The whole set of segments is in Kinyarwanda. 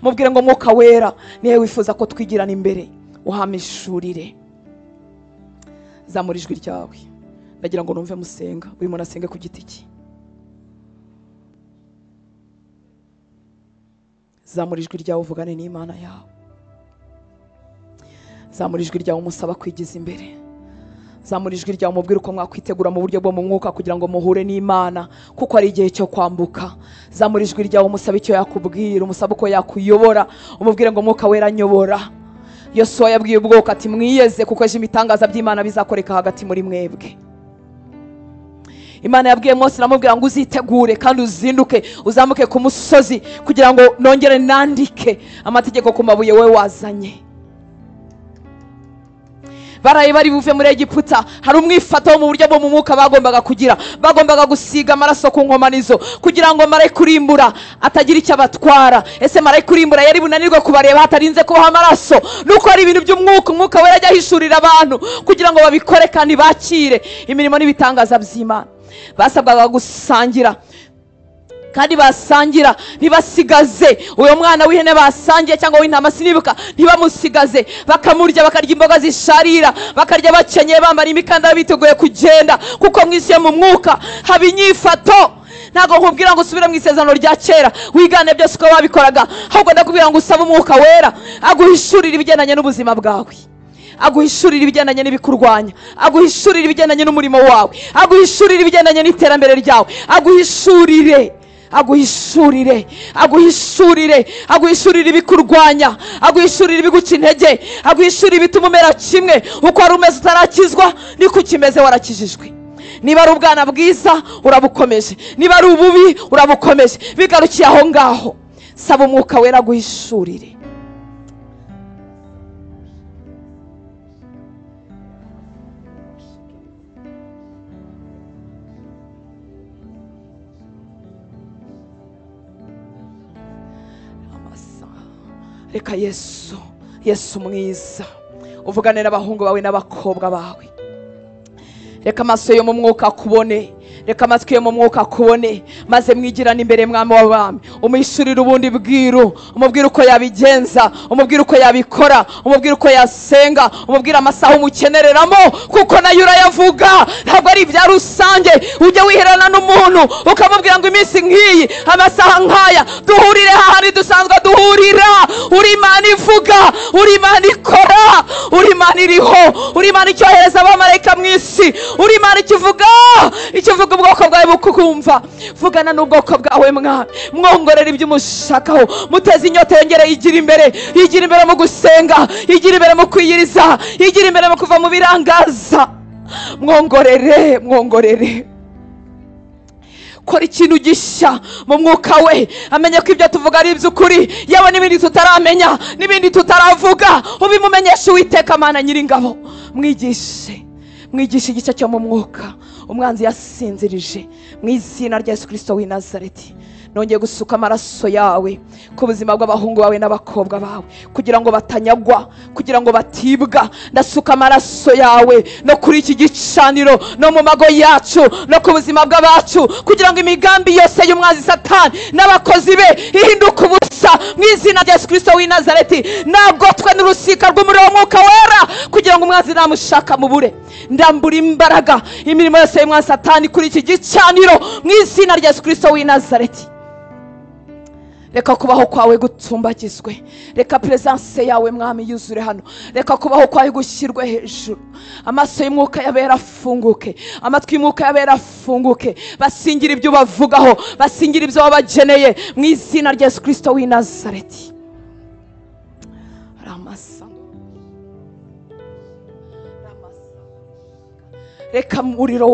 mubwire ngo Mwuka Wera niwe wifuza ko twigirana imbere, uhamishurire. Zamura ijwi ryawe, ndagira ngo numve musenga, buri muntu asenge ku giti cye. Zamura ijwi ryawe uvugane n'Imana yawe. Zamura ijwi ryawe umusaba kwigiza imbere. Zamura ijwi ryawe umubwire uko mwakwitegura mu buryo bwo mu mwuka kugira ngo muhure n'Imana, kuko ari igihe cyo kwambuka. Zamura ijwi ryawe umusaba icyo yakubwira, umusaba uko yakuyobora, umubwire ngo Mwuka Wera nyobora. Yosuwa yabwiye ubwoko ati mwiyeze kuko ejo ibitangaza by'Imana bizakoreka hagati muri mwebwe. Imana yabwiye Mose iramubwira ngo uzitegure kandi uzinduke uzamuke ku musozi kugira ngo nongere nandike amategeko ku mabuye we wazanye. Baraye bari buve muri Egiputa, hari umwifato wo mu buryo bwo mu mwuka bagombaga kugira. Bagombaga gusiga amaraso ku nkomanizo kugira ngo mare kurimbura atagira icyo abatwara. Ese mare kurimbura yari bunanirwe kubareba hatarinze kubaho amaraso? Nuko ari ibintu by'umwuka, Umwuka Wera ajya ahishurira abantu kugira ngo babikore kandi bakire imirimo n'ibitangaza by'Imana. Basabwaga gusangira kandi basangira, ntibasigaze uyo mwana w'ihene basangiye cyangwa w'intama sinibuka, ntibamusigaze. Bakamurya, bakarya imboga zisharira, bakarya bakenyeye bambara imikandara biteguye kugenda, kuko mwisi yo mu mwuka haba inyifato. Ntago nkubwira ngo usubire mu isezerano rya kera wigane byose uko babikoraga, ahubwo ndakubwira ngo usabe Umwuka Wera aguhishurira ibigendanye n'ubuzima bwawe, aguhishurira ibigendanye n'ibikurwanya, aguhishurira ibigendanye n'umurimo wawe, aguhishurira ibigendanye n'iterambere ryawe, aguhishurire ibikurwanya, aguhishurira ibiguca intege, aguhishurira ibituma umera kimwe. Uko wari umeze utarakizwa niko ukimeze warakijijwe. Niba ari ubwana bwiza urabukomeje, niba ari ububi urabukomeje, bigarukiye aho ngaho. Saba Umwuka Wera aguhishurire. Reka Yesu mwiza uvugane n'abahungu bawe n'abakobwa bawe. Reka amaso yo mu mwuka akubone, reka amatwi yo mu mwuka akubone, maze mwigirane imbere Mwami w'abami. Umwishurire ubundi bwiru, umubwire uko yabigenza, umubwire uko yabikora, umubwire uko yasenga, umubwire amasaha umukenereramo, kuko nayo urayavuga. Ntabwo ari ibya rusange ujye wiherana n'umuntu ukamubwira ngo iminsi nk'iyi amasaha nk'aya duhurire hahandi dusanzwe duhurira. Uri Imana ivuga, uri Imana ikora, uri Imana iriho, uri Imana icyohereza abamarayika mu isi, uri Imana ikivuga ubwoko bwawe bukumva. Vugana n'ubwoko bwawe Mwami, mwongorera ibyo umushakaho, muteze inyota yongere yigira imbere mu gusenga, yigira imbere mu kwiyiriza, yigira imbere mu kuva mu birangaza. Mwongorere kora ikintu gishya mu mwuka we, amenye ko ibyo tuvuga ari iby'ukuri, yewe n'ibindi tutaramenya, n'ibindi tutaravuga, ubimumenyeshe Uwiteka Mana Nyiringabo. Mwigishe igice cyo mu mwuka umwanzi yasinzirije, mu izina rya Yesu Kristo w'i Nazareti. Nongeye gusuka amaraso yawe ku buzima bw'abahungu bawe n'abakobwa bawe, kugira ngo batanyagwa, kugira ngo batibwa. Ndasuka amaraso yawe no kuri iki gicaniro, no mu mago yacu, no ku buzima bw'abacu, kugira ngo imigambi yose y'umwanzi Satani n'abakozi be ihinduke ubusa, mu izina rya Yesu Kristo w'i Nazareti. Nagotwe n'urusika rw'umuriro w'Umwuka Wera, kugira ngo umwanzi namushaka mubure. Ndambura imbaraga imirimo yose y'umwanzi Satani kuri iki gicaniro, mu izina rya Yesu Kristo w'i Nazareti. Reka kubaho kwawe gutumbagizwe, reka presence yawe Mwami yuzure hano, reka kubaho kwawe gushyirwe hejuru. Amaso y'umwuka yabera afunguke, amatwi y'umwuka yabera afunguke, basingira ibyo bavugaho, basingira ibyo wabageneye, mu izina rya Yesu Kristo w'i Nazareti. Reka umuriro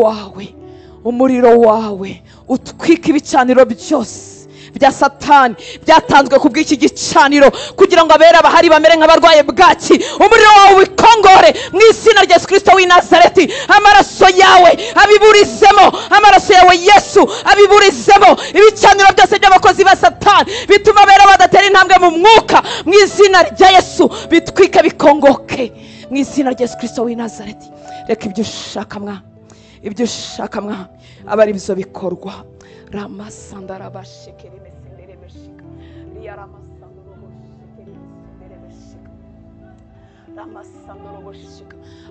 wawe utwika ibicaniro byose bya Satani byatanzwe ku bw'iki gicaniro, kugira ngo abera bahari bamere nk'abarwaye bwaki. Umuriro wawe wikongore mu izina rya Yesu Kristo w'i Nazareti. Amaraso yawe abiburizemo, amaraso yawe Yesu abiburizemo ibicaniro byose by'abakozi ba Satani bituma abera badatera intambwe mu mwuka, mu izina rya Yesu bitwike bikongoke, mu izina rya Yesu Kristo w'i Nazareti. Reka ibyo ushaka Mwami aba ari byo bikorwa. Ramasandara bashikeri mesendere beshika. Riya ramasandoro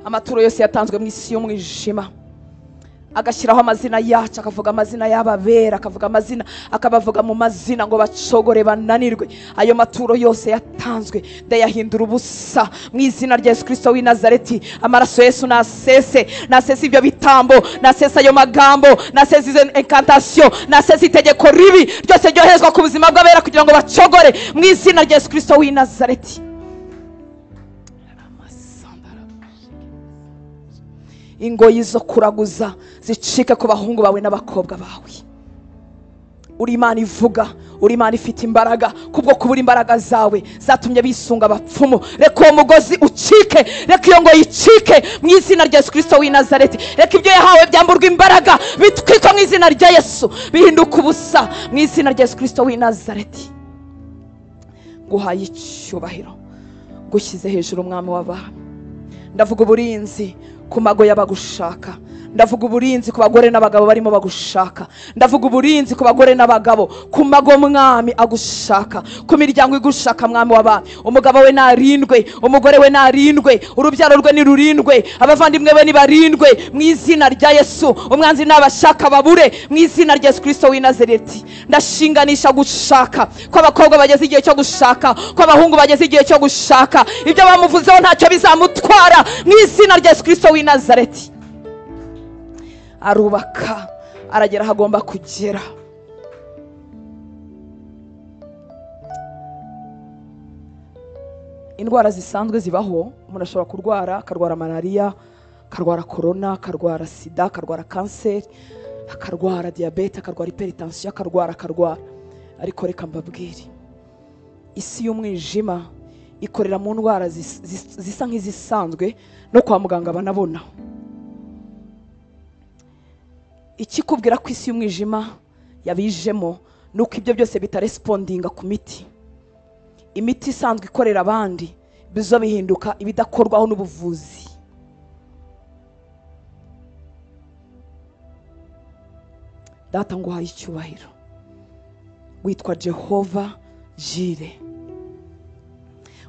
amaturo yose yatanzwe mu isi y'umwijima, agashyiraho amazina yacu, akavuga amazina y'ababera, akavuga amazina, akabavuga mu mazina ngo bacogore bananirwe. Ayo maturo yose yatanzwe ndayahindura ubusa mu izina rya Yesu Kristo w'i Nazareti. Amaraso Yesu nasese ibyo bitambo, nasese ayo magambo, nasese izo incantation, nasese itegeko ribi ryose ryoherezwa ku buzima bw'abera kugira ngo bacogore mu izina rya Yesu Kristo w'i Nazareti. Ingoyi zo kuraguza zicike ku bahungu bawe n'abakobwa bawe. Uri Imana ivuga, uri Imana ifite imbaraga, kubwo kubura imbaraga zawe zatumye bisunga abapfumu. Reka uwo mugozi ucike, reka iyo ngoyi icike mu izina rya Yesu Kristo w'i Nazareti. Reka ibyo yahawe byamburwa imbaraga bitwikwa mu izina rya Yesu, bihinduka ubusa mu izina rya Yesu Kristo w'i Nazareti. Guhaye icyubahiro, gushyize hejuru umwami w'abami. Ndavuga uburinzi ku mago y'abagushaka, ndavuga uburinzi ku bagore n'abagabo barimo bagushaka, ndavuga uburinzi ku bagore n'abagabo, ku mago mwami agushaka, ku miryango igushaka mwami w'abami. Umugabo we narindwe, umugore we narindwe, urubyaro rwe nirurindwe, abavandimwe be nibarindwe mu izina rya Yesu. Umwanzi n'abashaka babure mu izina rya Yesu Kristo w'i Nazareti. Ndashinganisha gushaka kw'abakobwa bageze igihe cyo gushaka, kw'abahungu bageze igihe cyo gushaka. Ibyo bamuvuzeho ntacyo bizamutwara mu izina rya Yesu Kristo w'i Nazareti. Arubaka, aragera hagomba kugera. Indwara zisanzwe zibaho, umuntu ashobora kurwara, akarwara malaria, akarwara corona, akarwara sida, akarwara kanseri, akarwara diabete, akarwara hypertension, akarwara. Ariko reka mbabwire, isi y'umwijima ikorera mu ndwara zisa nk'izisanzwe no kwa muganga banabona. Ikikubwira ko isi y'umwijima yabijemo nuko ibyo byose bitarespondinga ku miti. Imiti isanzwe ikorera abandi bizo bihinduka ibidakorwaho n'ubuvuzi. Data nguhaye icyubahiro, witwa Jehova Jire,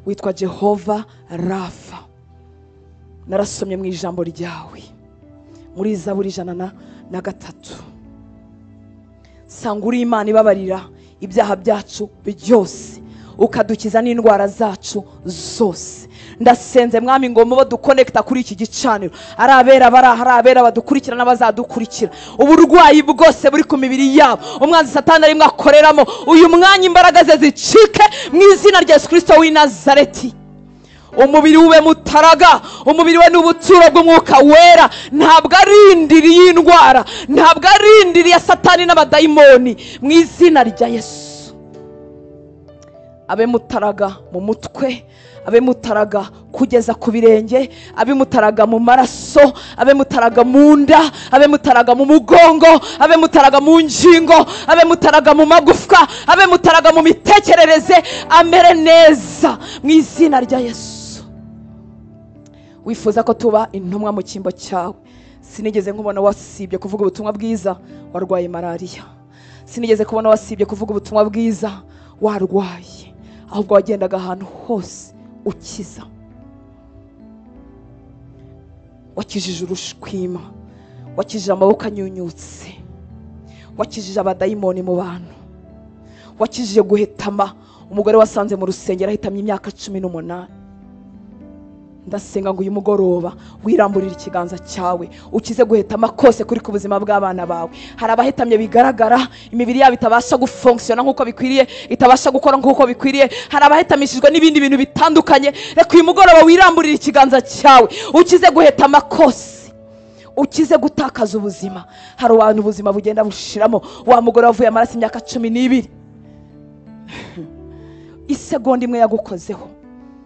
witwa Jehova Rafa. Narasomye mu ijambo ryawe muri Zaburi 103, sanga uri Imana ibabarira ibyaha byacu byose, ukadukiza n'indwara zacu zose. Ndasenze mwami ngo mubo duconnecta kuri iki gicaniro, arabera arabera badukurikira n'abazadukurikira, uburwayi bwose buri ku mibiri yabo umwanzi Satani arimwe akoreramo, uyu mwanya imbaraga ze zicike mu izina rya Yesu Kristo w'i Nazareti. Umubiri ube mutaraga, umubiri we n'ubuturo bw'umwuka wera, ntabwo arindiriye indwara, ntabwo arindiriye Satani n'abadayimoni mu izina rya Yesu. Abe mutaraga mu mutwe, abe mutaraga kugeza ku birenge, abe mutaraga mu maraso, abe mutaraga mu nda, abe mutaraga mu mugongo, abe mutaraga mu ngingo, abe mutaraga mu magufwa, abe mutaraga mu mitekerereze, amere neza mu izina rya Yesu. Wifuza ko tuba intumwa mu cyimbo cyawe. Sinigeze nkubona wasibye kuvuga ubutumwa bwiza warwaye malaria, sinigeze kubona wasibye kuvuga ubutumwa bwiza warwaye, ahubwo wagendaga ahantu hose ukiza. Wakijije urushwima, wakijije amaboko anyunyutse, wakijije abadayimoni mu bantu, wakijije guhetama. Umugore wasanze mu rusengero ahitamye imyaka 18. Ndasenga ngo uyu mugoroba wiramburira ikiganza cyawe, ukize guhetama kose kuri ku buzima bw'abana bawe. Hari abahetamye bigaragara imibiri yabo itabasha gufunctiona nkuko bikwiriye, itabasha gukora nkuko bikwiriye. Hari abahetamishijwe n'ibindi bintu bitandukanye. Reka uyu mugoroba wiramburira ikiganza cyawe, ukize guhetama kose, ukize gutakaza ubuzima. Hari abantu ubuzima bugenda bushiramo. Wa mugore wavuye amaraso imyaka 12, isegonda imwe yagukozeho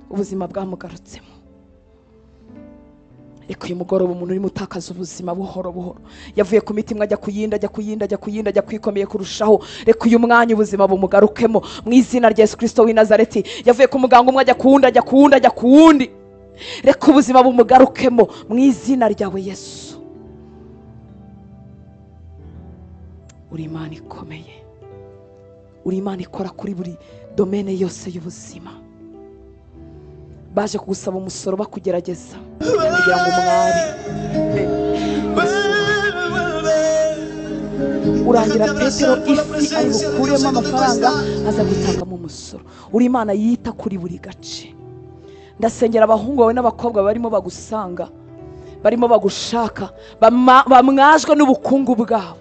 ubuzima bwamugarutsemo. Reka uyu mugoroba umuntu uri mutakaza ubuzima buhoro buhoro, yavuye ku miti imwe ajya kuyinda, ajya kuyinda, ajya kuyinda, ajya kwikomeye kurushaho. Reka uyu mwanya ubuzima bumugarukemo mu izina rya Yesu Kristo w'i Nazareti. Yavuye ku muganga umwe ajya kuwundi, ajya kuwundi, ajya kuwundi. Reka ubuzima bumugarukemo mu izina ryawe Yesu. Uri Imana ikomeye, uri Imana ikora kuri buri domene yose y'ubuzima. baje kugusaba umusoro bakugerageza kugira ngo umwari urangira Petero ifi ari bukuremo amafaranga aza gutangamo umusoro. Uri Imana yita kuri buri gace. Ndasengera abahungu bawe n'abakobwa barimo bagusanga, barimo bagushaka, bamwajwe n'ubukungu bwabo,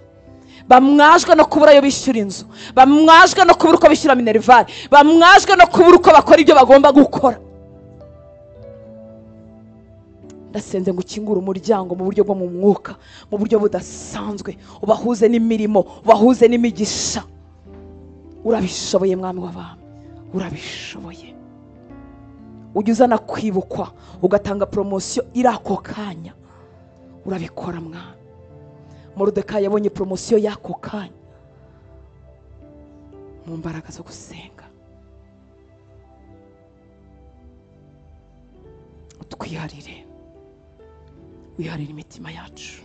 bamwajwe no kubura ayo bishyura inzu, bamwajwe no kubura uko bishyura minerivare, bamwajwe no kubura uko bakora ibyo bagomba gukora. Ndasenze ngo ukingure umuryango mu buryo bwo mu mwuka, mu buryo budasanzwe, ubahuze n'imirimo, ubahuze n'imigisha. Urabishoboye mwami w'abami, urabishoboye. Ujya uzana kwibukwa ugatanga promosiyo iri ako kanya, urabikora mwami. Moridekayi yabonye promosiyo y'ako kanya mu mbaraga zo gusenga. Twiharire, wiharire imitima yacu.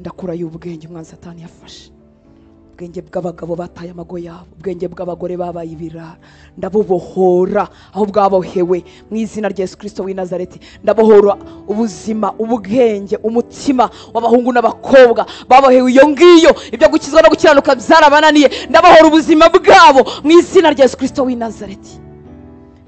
Ndakurayo ubwenge umwanzi Satani yafashe, ubwenge bw'abagabo bataye amago yabo, ubwenge bw'abagore babaye ibirara, ndabubohora aho bwabohewe mu izina rya Yesu Kristo w'i Nazareti. Ndabohora ubuzima, ubwenge, umutima w'abahungu n'abakobwa babohewe iyo ngiyo, ibyo gukizwa no gukiranuka byarabananiye. Ndabohora ubuzima bwabo mu izina rya Yesu Kristo w'i Nazareti.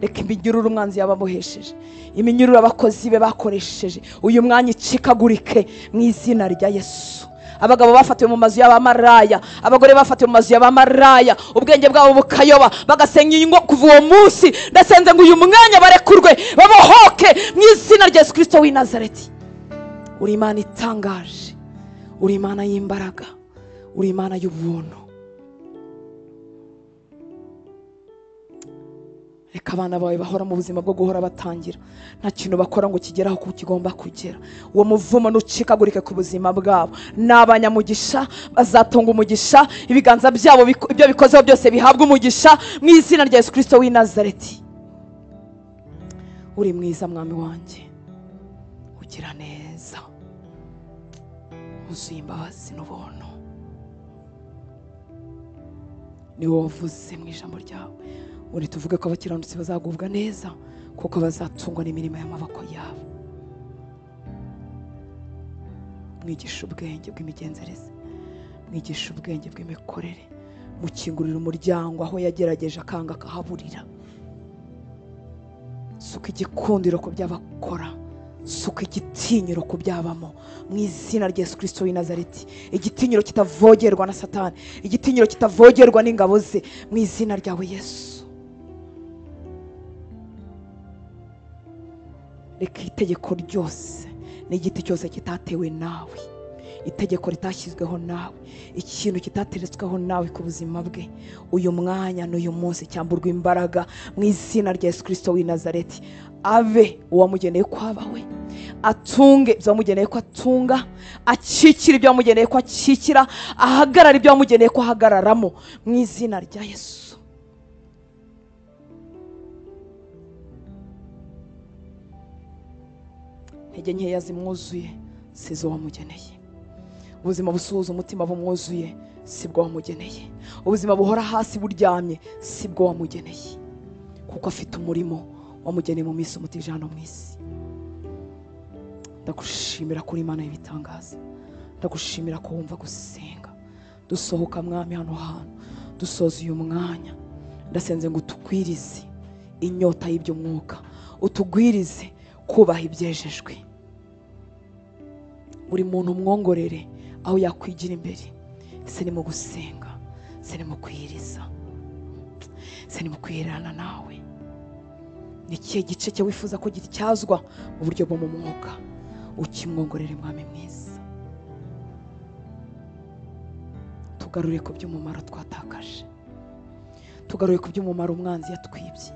Reka iminyururu umwanzi yababohesheje, iminyururu abakozi be bakoresheje, uyu mwanya icikagurike mu izina rya Yesu. Abagabo bafatiwe mu mazu y'abamaraya, abagore bafatiwe mu mazu y'abamaraya, ubwenge bwabo bukayoba, bagasenya ingo kuva uwo munsi. Ndasenze ngo uyu mwanya barekurwe, babohoke mu izina rya Yesu Kristo w'i Nazareti. Uri Imana itangaje, uri Imana y'imbaraga, uri Imana y'ubuntu. Reka abana bawe bahora mu buzima bwo guhora batangira, nta kintu bakora ngo kigeraho ku kigomba kugera. Uwo muvumo nucikagurike ku buzima bwabo. N'abanyamugisha bazatunga umugisha, ibiganza byabo ibyo bikozeho byose bihabwa umugisha mu izina rya Yesu Kristo w'i Nazareti. Uri mwiza mwami wanjye, ugira neza, uzuye imbabazi n'ubuntu. Ni wowe wavuze mu ijambo ryawe, uri tuvuge ko abakiranutsi bazagubwa neza kuko bazatungwa n'imirimo y'amaboko yabo. Mwigisha ubwenge bw'imigenzereze, mwigisha ubwenge bw'imikorere, mukingurira umuryango aho yagerageje akanga akahaburira. Suka igikundiro ku by'abakora, suka igitinyiro ku byabamo mu izina rya Yesu Kristo w'i Nazareti. Igitinyiro kitavogerwa na Satani, igitinyiro kitavogerwa n'ingabo ze mu izina ryawe Yesu. Reka itegeko ryose n'igiti cyose kitatewe nawe, itegeko ritashyizweho nawe, ikintu kitateretsweho nawe ku buzima bwe, uyu mwanya n'uyu munsi cyamburwa imbaraga mu izina rya Yesu Kristo w'i Nazareti. Abe uwamugeneye ko abawe, atunge ibyo wamugeneye ko atunga, akikira ibyo wamugeneye ko akikira, ahagarara ibyo wamugeneye ko ahagararamo mu izina rya Yesu. Intege nkeya zimwuzuye sizo wamugeneye, ubuzima busuhuza umutima bumwuzuye sibwo wamugeneye, ubuzima buhora hasi buryamye sibwo wamugeneye, kuko afite umurimo wamugeneye mu minsi umutije hano mu isi. Ndagushimira kuri Imana y'ibitangaza, ndagushimira ko wumva gusenga. Dusohoka mwami hano hantu, dusoza uyu mwanya, ndasenze ngo utugwirize inyota y'iby'umwuka, utugwirize kubaha ibyejejwe. Buri muntu umwongorere aho yakwigira imbere. Se ni mu gusenga, se ni mu kwiriza, se ni mu kwirana nawe. Ni ikihe gice cye wifuza ko gityazwa mu buryo bwo mu mwuka? Ukimwongorere mwami mwiza. Tugarure ku by'umumaro twatakaje, tugarure ku by'umumaro umwanzi yatwibye.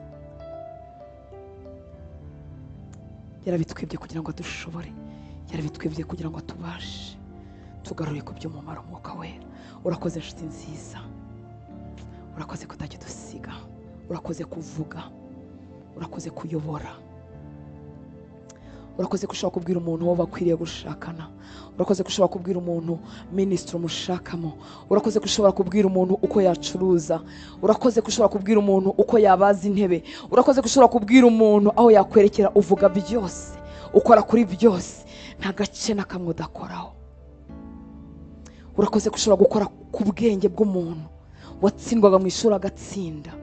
Yarabitwibye kugira ngo dushobore, yarabitwibye kugira ngo tubashe. Tugarure ku by'umumaro umwuka wera. Urakoze nshuti nziza, urakoze kutajya dusiga, urakoze kuvuga, urakoze kuyobora, urakoze gushaka kubwira umuntu wo bakwiriye gushakana, urakoze ko ushobora kubwira umuntu minisitiri umushakamo, urakoze ko ushobora kubwira umuntu uko yacuruza, urakoze ko ushobora kubwira umuntu uko yabaza intebe, urakoze ko ushobora kubwira umuntu aho yakwerekera, uvuga byose, ukora kuri byose, nta gace na kamwe udakoraho. Urakoze ko ushobora gukora ku bwenge bw'umuntu watsindwaga mu ishuri agatsinda,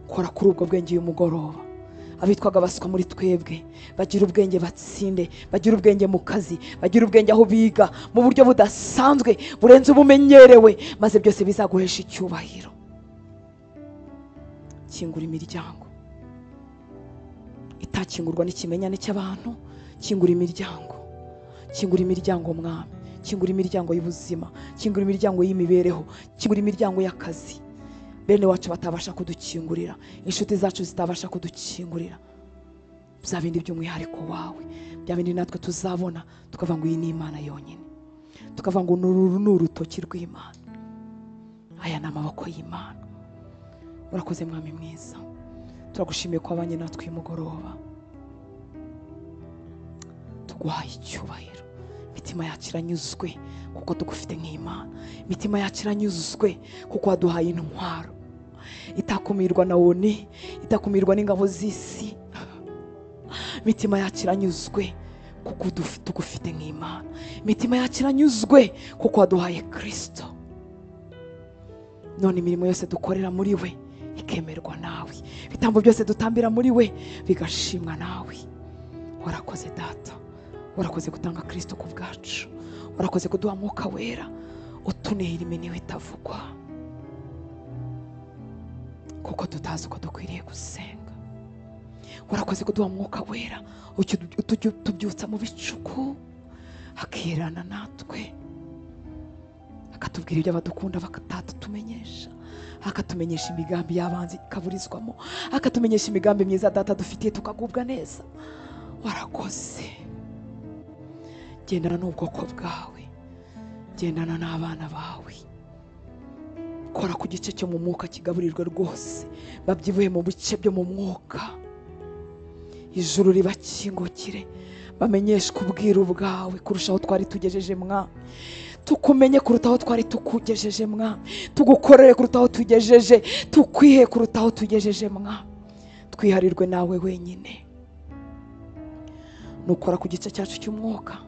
kora kuri ubwo bwenge uyu mugoroba. Abitwaga baswa muri twebwe bagira ubwenge batsinde, bagira ubwenge mu kazi, bagira ubwenge aho biga mu buryo budasanzwe burenze ubumenyerewe, maze byose bizaguhesha icyubahiro. Kingura imiryango itakingurwa n'ikimenyane cy'abantu, kingura imiryango, kingura imiryango mwami, kingura imiryango y'ubuzima, kingura imiryango y'imibereho, kingura imiryango y'akazi. Bene wacu batabasha kudukingurira, inshuti zacu zitabasha kudukingurira, bya bindi by'umwihariko wawe, bya bindi natwe tuzabona tukavuga ngo iyi ni Imana yonyine, tukavuga ngo uru ni urutoki rw'Imana, aya ni amaboko y'Imana. Urakoze mwami mwiza, turagushimiye ko wabanye natwe uyu mugoroba, tuguhaye icyubahiro. Imitima yacu iranyuzwe kuko tugufite nk'Imana, imitima yacu iranyuzwe kuko waduhaye intwaro itakumirwa na oni, itakumirwa n'ingabo z'isi. Imitima yacu iranyuzwe kuko tugufite nk'Imana, imitima yacu iranyuzwe kuko waduhaye Kristo. None imirimo yose dukorera muri we ikemerwa nawe, ibitambo byose dutambira muri we bigashimwa nawe. Warakoze data, warakoze gutanga Kristo ku bwacu, warakoze kuduha Mwuka Wera utunehera iminwe itavugwa, kuko tutazi uko dukwiriye gusenga. Warakoze kuduha Mwuka Wera tubyutsa mu bicuku, akirana natwe, akatubwira ibyo abadukunda bakatatumenyesha, akatumenyesha imigambi y'abanzi ikaburizwamo, akatumenyesha imigambi myiza data dufitiye tukagubwa neza. Warakoze. Gendana n'ubwoko bwawe, gendana n'abana bawe, kora ku gice cyo mu mwuka kigaburirwe rwose, babyibuhe mu bice byo mu mwuka, ijuru ribakingukire, bamenyeshwe ubwiru bwawe kurushaho twari tugejeje mwami, tukumenye kurutaho twari tukugejeje mwami, tugukorere kurutaho tugejeje, tukwihe kurutaho tugejeje mwami, twiharirwe nawe wenyine. Nukora ku gice cyacu cy'umwuka,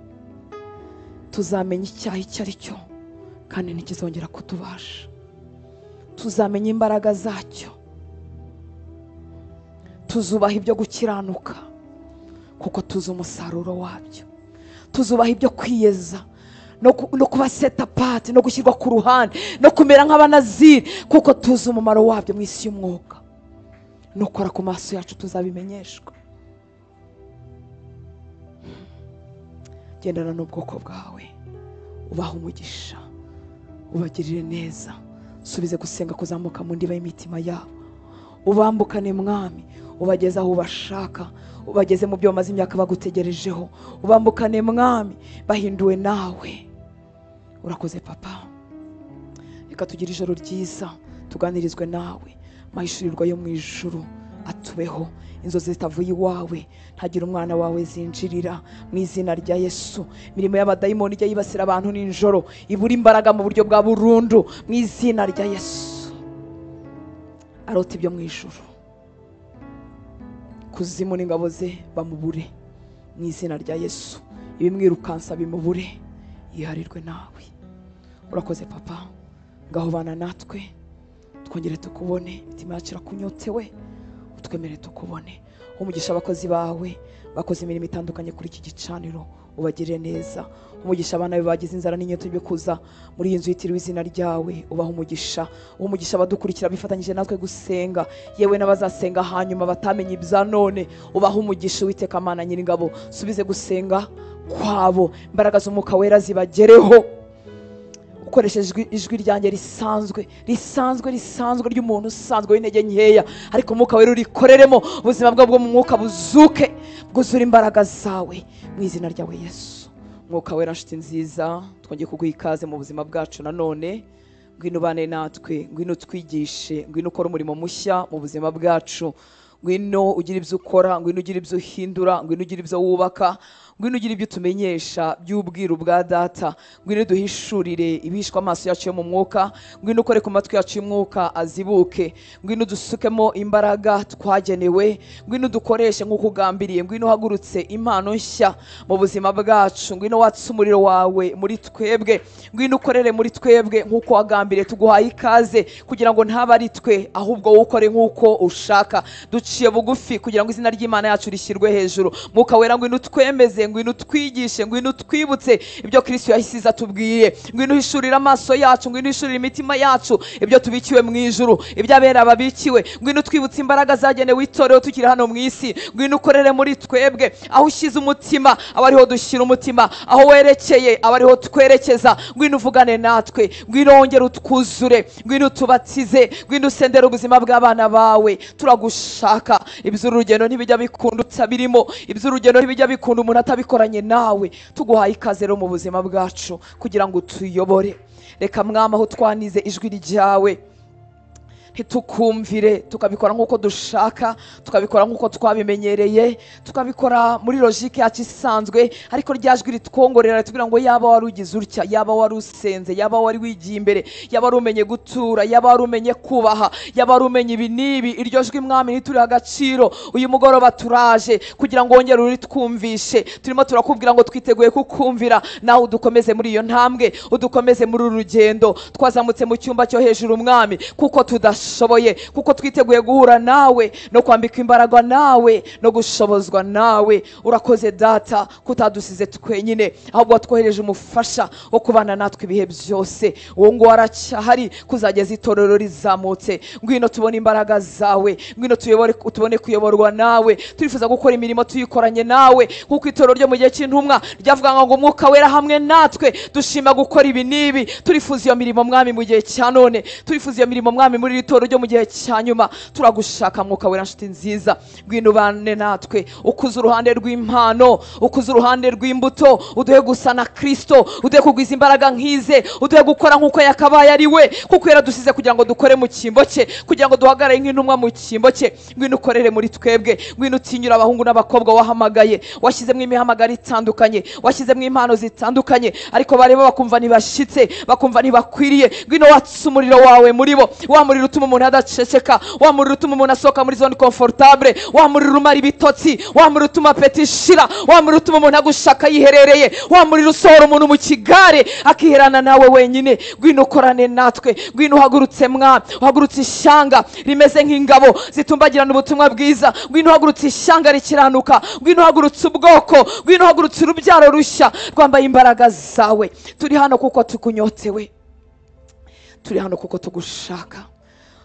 tuzamenya icyaha icyo ari cyo kandi ntikizongera kutubasha, tuzamenya imbaraga zacyo, tuzubaha ibyo gukiranuka kuko tuzi umusaruro wabyo, tuzubaha ibyo kwiyeza no kuba set apart, no gushyirwa ku ruhande, no kumera nk'abanaziri kuko tuzi umumaro wabyo mu isi y'umwuka. Nukora ku maso yacu tuzabimenyeshwa. Gendana n'ubwoko bwawe, ubaha umugisha, ubagirire neza, subize gusenga kuzamuka mu ndiba y'imitima yabo, ubambukane mwami, ubageze aho ubashaka, ubageze mu byo bamaze imyaka bagutegerejeho, ubambukane mwami bahinduwe nawe. Urakoze papa, reka tugire ijoro ryiza, tuganirizwe nawe, mahishurirwa yo mu ijuru atubeho, inzozi zitavuye iwawe ntagira umwana wawe zinjirira, mu izina rya Yesu. Imirimo y'abadayimoni ijya yibasira abantu nijoro, ibura imbaraga mu buryo bwa burundu, mu izina rya Yesu. Arota ibyo mu ijuru, kuzimu n'ingabo ze bamubure, mu izina rya Yesu. Ibimwirukansa bimubure, yiharirwe nawe. Urakoze papa, ngaho bana natwe, twongere tukubone, imitima yacu irakunyotewe, twemere tukubone. Umugisha abakozi bawe bakoze imirimo itandukanye kuri iki gicaniro, ubagirire neza. Umugisha abana bawe bagize inzara n'inyota byo kuza muri iyi nzu yitiriwe izina ryawe, ubaha umugisha. Umugisha abadukurikira bifatanyije natwe gusenga, yewe n'abazasenga hanyuma batamenye ibya none, ubaha umugisha. Uwiteka Mana Nyiringabo, subize gusenga kwabo, imbaraga z'Umwuka Wera zibagereho, ukoresheje ijwi ryanjye risanzwe ry'umuntu usanzwe w'intege nkeya, ariko Umwuka Wera urikoreremo, ubuzima bwabo bwo mu mwuka buzuke, bwuzure imbaraga zawe mu izina ryawe Yesu. Umwuka Wera nshuti nziza, twongeye kuguha ikaze mu buzima bwacu nanone. Ngwino ubane natwe, ngwino twigishe, ngwino ukora umurimo mushya mu buzima bwacu, ngwino ugira ibyo ukora, ngwino ugira ibyo uhindura, ngwino ugira ibyo wubaka, ngwino ugire ibyo tumenyesha by'ubwiru bwa data, ngwino duhishurire ibishwa amaso yacu yo mu mwuka, ngwino ukore ku matwi yacu y'umwuka azibuke, ngwino dusukemo imbaraga twagenewe, ngwino dukoreshe nk'uko ugambiriye, ngwino uhagurutse impano nshya mu buzima bwacu, ngwino watse umuriro wawe muri twebwe, ngwino ukorere muri twebwe nk'uko wagambiriye. Tuguhaye ikaze kugira ngo ntaba ari twe ahubwo wowe ukore nk'uko ushaka. Duciye bugufi kugira ngo izina ry'Imana yacu rishyirwe hejuru. Mwuka wera ngwino twemeze, ngwino twigishe, ngwino twibutse ibyo Kristo yahisize atubwiye, ngwino uhishurira amaso yacu, ngwino uhishurira imitima yacu ibyo tubikiwe mu ijuru, ibyo abera babikiwe, ngwino twibutse imbaraga zagenewe itorero tukiri hano mu isi, ngwino ukorere muri twebwe. Aho ushyize umutima aba ariho dushyira umutima, aho werekeye aba ariho twerekeza. Ngwino uvugane natwe, ngwino wongere utwuzure, ngwino tubatize, ngwino usendere ubuzima bw'abana bawe. Turagushaka. Iby'urugendo ntibijya bikunda utabirimo, iby'urugendo ntibijya bikunda umuntu atabikoranye nawe. Tuguhaye ikaze rero mu buzima bwacu kugira ngo tuyobore. Reka mwama aho twanize ijwi ryawe ntitukumvire, tukabikora nk'uko dushaka, tukabikora nk'uko twabimenyereye, tukabikora muri logike yacu isanzwe, ariko rya jwi ritwongorera ritubwira ngo yaba wari ugize utya, yaba wari usenze, yaba wari wigiye imbere, yaba wari umenye gutura, yaba wari umenye kubaha, yaba wari umenye ibi n'ibi. Iryo jwi mwami ntituri agaciro. Uyu mugoroba turaje kugira ngo wongere uritwumvishe. Turimo turakubwira ngo twiteguye kukumvira, nawe udukomeze muri iyo ntambwe, udukomeze muri uru rugendo. Twazamutse mu cyumba cyo hejuru mwami kuko tudashoboye, kuko twiteguye guhura nawe no kwambika imbaraga nawe no gushobozwa nawe. Urakoze data kutadusize twenyine, ahubwo twohereje umufasha wo kubana natwe ibihe byose. Uwo ngo aracyahari kuzageza itorero rizamutse. Ngwino tubone imbaraga zawe, ngwino tubone kuyoborwa nawe. Turifuza gukora imirimo tuyikoranye nawe, kuko itorero ryo mu gihe cy'intumwa ryavuga ngo umwuka wera hamwe natwe dushima gukora ibi n'ibi. Turifuza iyo mirimo mwami mu gihe cya none, turifuza iyo mirimo mwami muri itorero ryo mu gihe cya nyuma. Turagushaka mwuka wera nshuti nziza, ngwino ubane natwe, ukuze uruhande rw'impano, ukuze uruhande rw'imbuto, uduhe gusa na Kristo, uduhe kugwiza imbaraga nk'ize, uduhe gukora nk'uko yakabaye ari we, kuko yaradusize kugira ngo dukore mu cyimbo cye, kugira ngo duhagarare nk'intumwa mu cyimbo cye. Ngwino ukorere muri twebwe, ngwino utinyura abahungu n'abakobwa wahamagaye, washyizemo imihamagaro itandukanye, washyizemo impano zitandukanye, ariko bareba bakumva ntibashyitse, bakumva ntibakwiriye. Ngwino watse umuriro wawe muri bo, wa muriro utuma umuntu adaceceka, wa muriro utuma umuntu asohoka muri zone confortable, wa muriro umara ibitotsi, wa muriro utuma peti ishira, wa muriro utuma umuntu agushaka yiherereye, wa muriro usohora umuntu mu kigare akiherana nawe wenyine. Ngwino ukorane natwe, ngwino uhagurutse mwami, uhagurutse ishyanga rimeze nk'ingabo zitumbagirana ubutumwa bwiza, ngwino uhagurutse ishyanga rikiranuka, ngwino uhagurutse ubwoko, ngwino uhagurutse urubyaro rushya rwambaye imbaraga zawe. Turi hano kuko tukunyotewe, turi hano kuko tugushaka,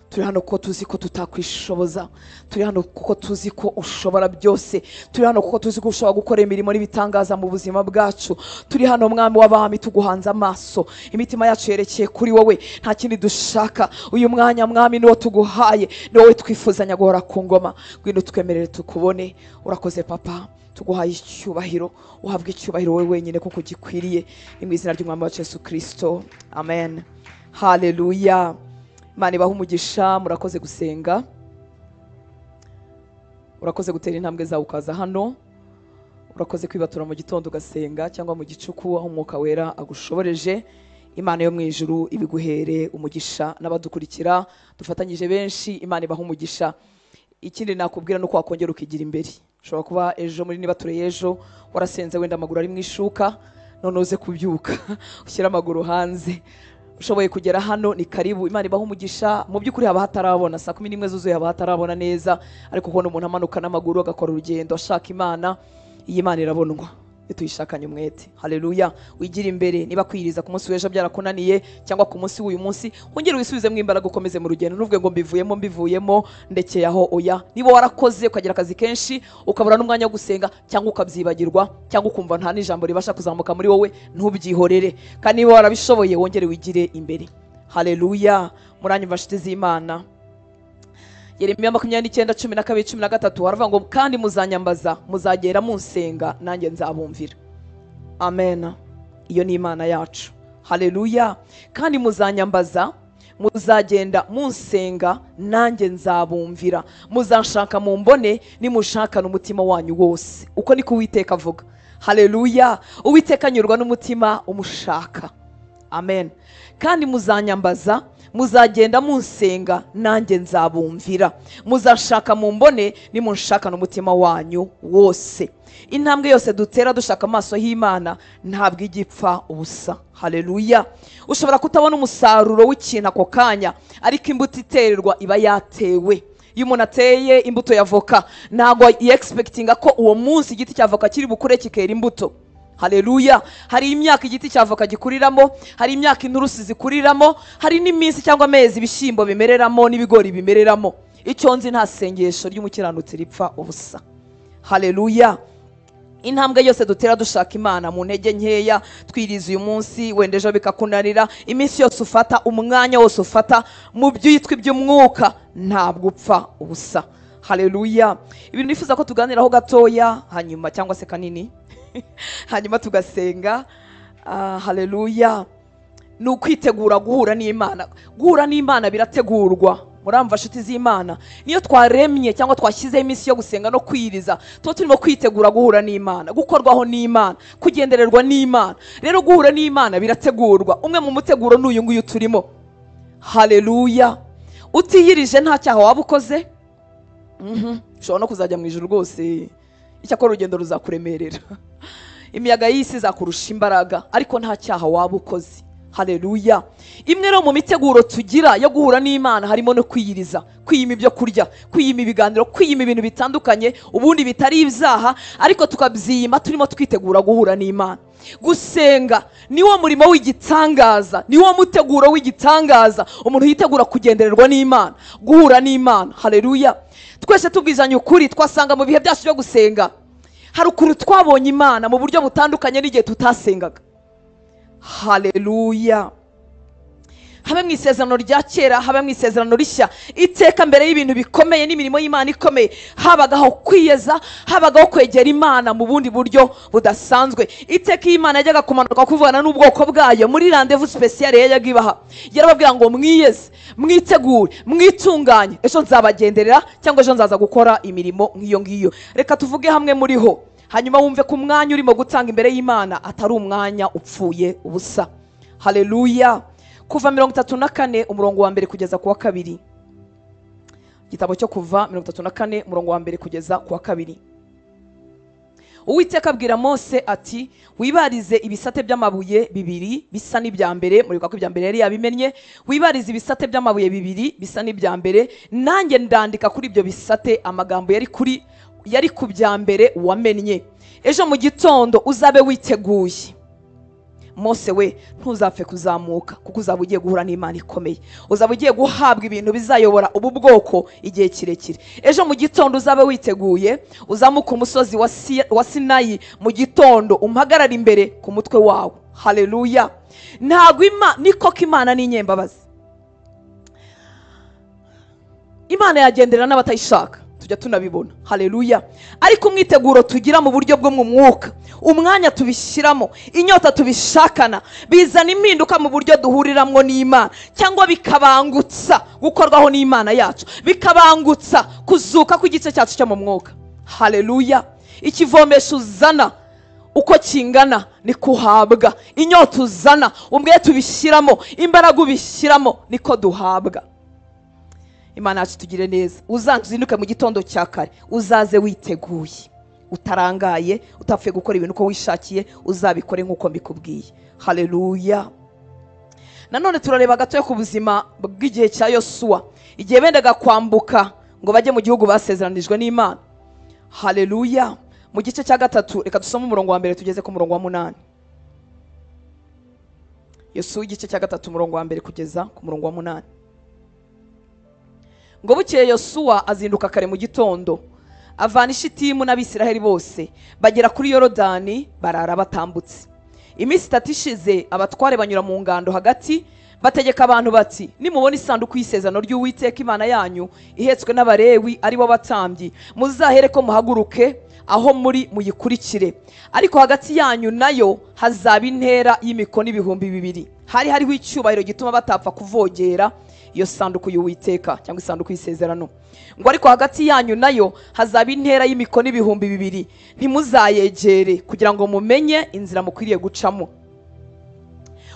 turi hano kuko tuzi ko tutakwishoboza, turi hano kuko tuzi ko ushobora byose, turi hano kuko tuzi ko ushobora gukora imirimo n'ibitangaza mu buzima bwacu. Turi hano mwami w'abami tuguhanze amaso, imitima yacu yerekeye kuri wowe, nta kindi dushaka. Uyu mwanya mwami niwo tuguhaye, ni wowe twifuzanya guhora ku ngoma. Ngwino twemerere tukubone. Urakoze papa, tuguhaye icyubahiro, uhabwe icyubahiro wowe wenyine kuko gikwiriye. Ni mu izina ry'umwami wacu Yesu Kristo, amen. Haleluya. Imana ibahe umugisha. Murakoze gusenga, urakoze gutera intambwe zawe ukaza hano, urakoze kwibatura mu gitondo ugasenga cyangwa mu gicuku aho umwuka wera agushoboreje. Imana yo mu ijuru ibiguhere umugisha. N'abadukurikira dufatanyije benshi, Imana ibahe umugisha. Ikindi nakubwira nuko wakongera ukigira imbere. Ushobora kuba ejo muri nibature y'ejo warasenze wenda amaguru ari mu ishuka, none uze kubyuka ushyira amaguru hanze. Ushoboye kugera hano ni karibu. Imana ibahe umugisha. Mu by'ukuri haba hatarabona saa 11 zuzuye, haba hatarabona neza, ariko kubona umuntu amanuka n'amaguru agakora urugendo ashaka Imana, iyi Imana irabonwa tuyishakanye umwete. Haleluya. Wigira imbere. Niba kwiriza ku munsi w'ejo byarakunaniye cyangwa ku munsi w'uyu munsi, wongere wisubizemo imbaraga ukomeze mu rugendo. Nuvuge ngo mbivuyemo ndekeye aho. Oya, niba warakoze ukagira akazi kenshi ukabura n'umwanya wo gusenga cyangwa ukabyibagirwa cyangwa ukumva nta n'ijambo ribasha kuzamuka muri wowe, ntubyihorere. Kandi niba warabishoboye wongere wigire imbere. Haleluya. Muranyumva nshuti z'Imana. Yeremiya 29:12-13 haravuga ngo kandi muzanyambaza, muzagera munsenga, nanjye nzabumvira. Amen. Iyo ni Imana yacu. Haleluya. Kandi muzanyambaza, muzagenda munsenga, nanjye nzabumvira. Muzanshaka mumbone nimushakana umutima wanyu wose. Uko niko Uwiteka avuga. haleluya. Uwiteka anyurwa n'umutima umushaka, amen. Kandi muzanyambaza, muzagenda munsenga, nanjye nzabumvira. Muzashaka mumbone, nimunshaka n'umutima wanyu wose. Intambwe yose dutera dushaka amaso y'Imana ntabwo igipfa ubusa, haleluya. Ushobora kutabona umusaruro w'ikintu ako kanya, ariko imbuto itererwa iba yatewe. Iyo umuntu ateye imbuto ya voka, ntabwo yexpectinga ko uwo munsi igiti cya voka kiri bukure kikera imbuto, haleluya. Hari imyaka igiti cya voka gikuriramo, hari imyaka inturusi zikuriramo, hari n'iminsi cyangwa amezi ibishyimbo bimereramo n'ibigori bimereramo. Icyo nzi, nta sengesho ry'umukiranutsi ripfa ubusa, haleluya. Intambwe yose dutera dushaka Imana mu ntege nkeya, twiriza uyu munsi wenda ejo bikakunanira, iminsi yose ufata, umwanya wose ufata mu byitwa iby'umwuka, ntabwo upfa ubusa, haleluya. Ibintu nifuza ko tuganiraho gatoya, hanyuma cyangwa se kanini hanyuma tugasenga, haleluya. Ni ukwitegura guhura n'Imana. Guhura n'Imana birategurwa, muramva nshuti z'Imana. Niyo twaremye cyangwa twashyizeho iminsi yo gusenga no kwiriza, tuba turimo kwitegura guhura n'Imana, gukorwaho n'Imana, kugendererwa n'Imana. Rero guhura n'Imana birategurwa. Umwe mu muteguro n'uyu nguyu turimo, haleluya. Utiyirije nta cyaha waba ukoze, ushobora no kuzajya mu ijuru rwose, icyakora urugendo ruzakuremerera, imiyaga y'isi izakurusha imbaraga, ariko nta cyaha waba ukoze, haleluya. Imwe rero mu miteguro tugira yo guhura n'Imana harimo no kwiyiriza, kwiyima ibyo kurya, kwiyima ibiganiro, kwiyima ibintu bitandukanye ubundi bitari ibyaha, ariko tukabyiyima turimo twitegura guhura n'Imana. Gusenga niwo murimo w'igitangaza, niwo muteguro w'igitangaza umuntu yitegura kugendererwa n'Imana, guhura n'Imana, haleluya. Twese tubwizanye ukuri, twasanga mu bihe byacu byo gusenga hari ukuntu twabonye Imana mu buryo butandukanye n'igihe tutasengaga, haleluya. Habe mu isezerano rya kera, habe mu isezerano rishya, iteka mbere y'ibintu bikomeye n'imirimo y'Imana ikomeye, habagaho kwiyeza, habagaho kwegera Imana mu bundi buryo budasanzwe. Iteka y'Imana yajyaga kumanuka kuvugana n'ubwoko bwayo muri rendezvous spécial yajyaga ibaha, yarababwira ngo mwiyeze, mwitegure, mwitunganye, ejo nzabagenderera cyangwa ejo nzaza gukora imirimo nk'iyo ngiyo. Reka tuvuge hamwe muriho, hanyuma wumve ku mwanya urimo gutanga imbere y'Imana atari umwanya upfuye ubusa, haleluya. Kuva 34 umurongo wa mbere kugeza ku wa kabiri, igitabo cyo Kuva 34 umurongo wa mbere kugeza ku wa kabiri. Uwiteka abwira Mose ati, wibarize ibisate by'amabuye bibiri bisa n'ibya mbere, muribuka ko ibya mbere yari yabimenye. Wibarize ibisate by'amabuye bibiri bisa n'ibya mbere, nanjye ndandika kuri ibyo bisate amagambo yari ku bya mbere wamennye. Ejo mu gitondo uzabe witeguye. Mose we, ntuzapfe kuzamuka, kuko uzaba ugiye guhura n'Imana ikomeye, uzaba ugiye guhabwa ibintu bizayobora ubu bwoko igihe kirekire. Ejo mu gitondo uzabe witeguye, uzamuka umusozi wa Sinayi mu gitondo, umpagarara imbere ku mutwe wawe, haleluya. Ntabwo niko ko Imana ni inyembabazi. Imana yagendera n'abatayishaka, tujya tunabibona, haleluya. Ariko umwiteguro tugira mu buryo bwo mu mwuka, umwanya tubishyiramo, inyota tubishakana, bizana impinduka mu buryo duhuriramwo n'Imana, cyangwa bikabangutsa gukorwaho n'Imana yacu, bikabangutsa kuzuka kw'igice cyacu cyo mu mwuka, haleluya. Ikivomesho uzana uko kingana ni kuhabwa, inyota uzana, umwete ubishyiramo, imbaraga ubishyiramo, niko duhabwa. Imana yacu tugire neza. Uzinduke mu gitondo cya kare, uzaze witeguye, utarangaye, utapfuye gukora ibintu uko wishakiye, uzabikore nk'uko mbikubwiye, haleluya. Nanone turareba gatoya ku buzima bw'igihe cya Yosuwa, igihe bendaga kwambuka ngo bajye mu gihugu basezeranijwe n'Imana, haleluya. Mu gice cya 3 reka dusome umurongo wa mbere tugeze ku murongo wa 8. Yosuwa igice cya 3 umurongo wa mbere kugeza ku murongo wa 8. Ngo bukeye Yosuwa azinduka kare mu gitondo, avana Ishitimu n'Abisiraheli bose, bagera kuri Yorodani barara batambutse. Iminsi 3 ishize, abatware banyura mu ngando hagati, bategeka abantu bati, nimubona isanduku y'isezerano ry'Uwiteka Imana yanyu ihetswe n'Abalewi ari bo batambyi, muzahere ko muhaguruke aho muri muyikurikire, ariko hagati yanyu nayo hazaba intera y'imikono 2,000. Hariho icyubahiro gituma batapfa kuvogera iyo sanduku y'Uwiteka cyangwa isanduku y'isezerano. Ngo ariko hagati yanyu nayo hazaba intera y'imikono 2,000, ntimuzayegere kugira ngo mumenye inzira mukwiriye gucamo,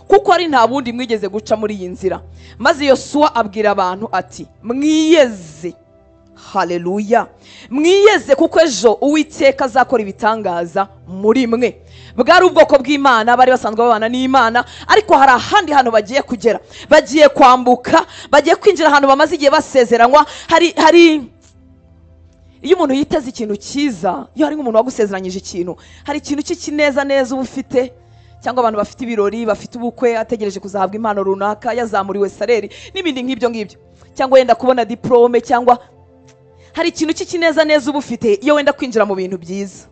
kuko ari nta bundi mwigeze guca muri iyi nzira. Maze Yosuwa abwira abantu ati mwiyeze. Haleluya. Mwiyeze kuko ejo Uwiteka azakora ibitangaza muri mwe. Bwari ubwoko bw'Imana bari basanzwe babana n'Imana, ariko hari ahandi hantu bagiye kugera, bagiye kwambuka, bagiye kwinjira ahantu bamaze igihe basezeranywa. Hari iyo umuntu yiteze ikintu cyiza, iyo hari nk'umuntu wagusezeranyije ikintu, hari ikintu cy'ikineza neza uba ufite, cyangwa abantu bafite ibirori, bafite ubukwe, ategereje kuzahabwa impano runaka, yazamuriwe saleri n'ibindi nk'ibyo ngibyo, cyangwa wenda kubona diplome, cyangwa hari ikintu cy'ikineza neza uba ufite iyo wenda kwinjira mu bintu byiza.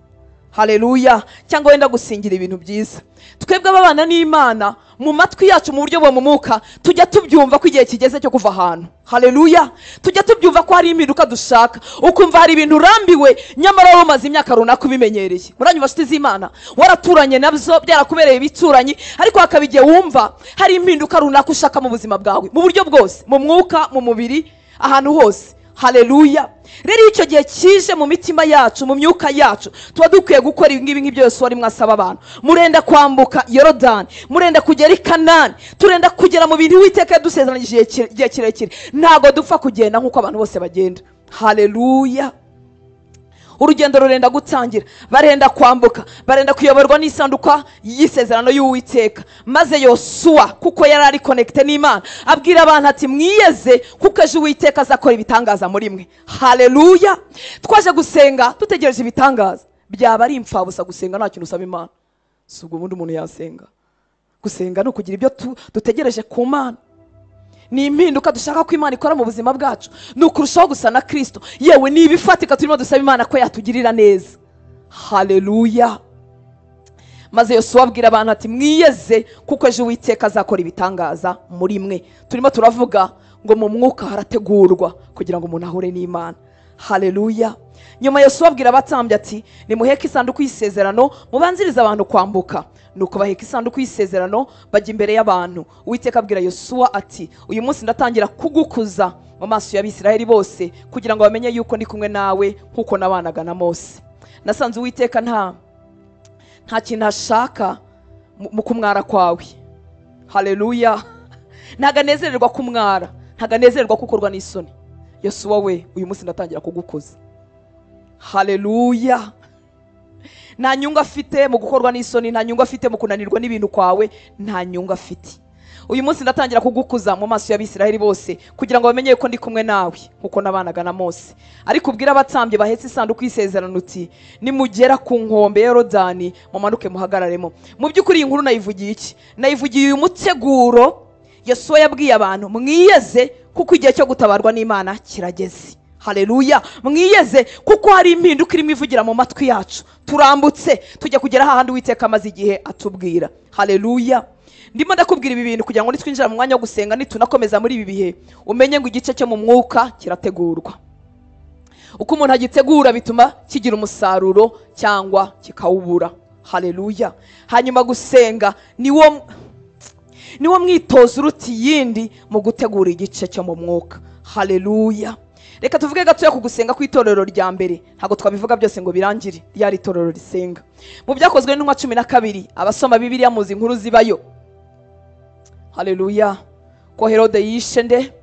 Haleluya. Cyangwa wenda gusingira ibintu byiza. Twebwe ababana n'Imana mu matwi yacu mu buryo bwo mu mwuka tujya tubyumva ko igihe kigeze cyo kuva ahantu. Haleluya. Tujya tubyumva ko hari impinduka dushaka, ukumva hari ibintu urambiwe nyamara wamaze imyaka runaka ubimenyereye. Muranyumva nshuti z'Imana, waraturanye nabyo byarakubereye bituranyi, ariko hakaba igihe wumva hari impinduka runaka ushaka mu buzima bwawe, mu buryo bwose, mu mwuka, mu mubiri, ahantu hose. Haleluya. Rero icyo gihe kije mu mitima yacu, mu myuka yacu, tuba dukwiye gukora ibi ngibyo byose wari mwasaba abantu. Murenda kwambuka Yorodani, murenda kugera i Kanani, turenda kugera mu bintu Uwiteka yadusezeranyije igihe kirekire. Ntago dupfa kugenda nk'uko abantu bose bagenda. Haleluya. Urugendo rurenda gutangira, barenda kwambuka, barenda kuyoborwa n'isanduka y'isezerano y'Uwiteka. Maze Yosuwa kuko yari ari connected n'Imana abwira abantu ati mwiyeze kuko ejo Uwiteka azakora ibitangaza muri mwe. Haleluya. Twaje gusenga dutegereje ibitangaza, byaba ari impfabusa gusenga nta kintu usaba Imana. Si ubwo ubundi umuntu yasenga. Gusenga no kugira ibyo dutegereje ku Mana. Ni impinduka dushaka ko Imana ikora mu buzima bwacu, ni ukurushaho gusa na Kristo. Yewe ni ibifatika turimo dusaba Imana ko yatugirira neza. Haleluya. Maze Yosuwa abwira abantu ati mwiyeze kuko ejo Uwiteka azakora ibitangaza muri mwe. Turimo turavuga ngo mu mwuka harategurwa kugira ngo umuntu ahure n'Imana. Haleluya. Nyuma Yosuwa abwira abatambyi ati nimuheke isanduku y'isezerano mubanziriza abantu kwambuka. Nuko baheka isanduku y'isezerano bajya imbere y'abantu. Uwiteka abwira Yosuwa ati uyu munsi ndatangira kugukuza mu maso y'Abisirayeli bose kugira ngo bamenye yuko ndi kumwe nawe nkuko nabanaga na Mose. Nasanze Uwiteka nta kintu ashaka mu kumwara kwawe. Haleluya. Ntaganezererwa kumwara, ntaganezererwa kukorwa n'isoni. Yosuwa we uyu munsi ndatangira kugukuza. Haleluya. Nta nyungu afite mu gukorwa n'isoni, nta nyungu afite mu kunanirwa n'ibintu kwawe, nta nyungu afite. Uyu munsi ndatangira kugukuza mu maso y'Abisirayeli bose kugira ngo bamenye ko ndi kumwe nawe nkuko nabanaga na Mose. Ariko ubwira abatambyi bahetse isanduku y'isezerano uti nimugera ku nkombe ya Yorodani mumanuke muhagararemo. Mu by'ukuri iyi nkuru nayivugiye iki? Nayivugiye uyu muteguro Yosuwa yabwiye abantu mwiyeze kuko igihe cyo gutabarwa n'Imana kirageze. Haleluya. Mwiyeze kuko hari impinduka irimo ivugira mu matwi yacu. Turambutse tujya kugera hahandi Uwiteka amaze igihe atubwira. Haleluya. Ndimo ndakubwira ibi bintu kugira ngo nitwinjira mu mwanya wo gusenga nitunakomeza muri ibi bihe umenye ngo igice cyo mu mwuka kirategurwa. Uko umuntu agitegura bituma kigira umusaruro cyangwa kikawubura. Haleluya. Hanyuma gusenga niwo mwitozo uruti yindi mu gutegura igice cyo mu mwuka. Haleluya. Reka tuvuge gatoya ku gusenga kw'itorero rya mbere, ntago twabivuga byose ngo birangire. Ryari itorero risenga mu byakozwe n'intumwa 12. Abasoma Bibiliya muzi inkuru zibayo. Haleluya. Ko Herode yishe nde?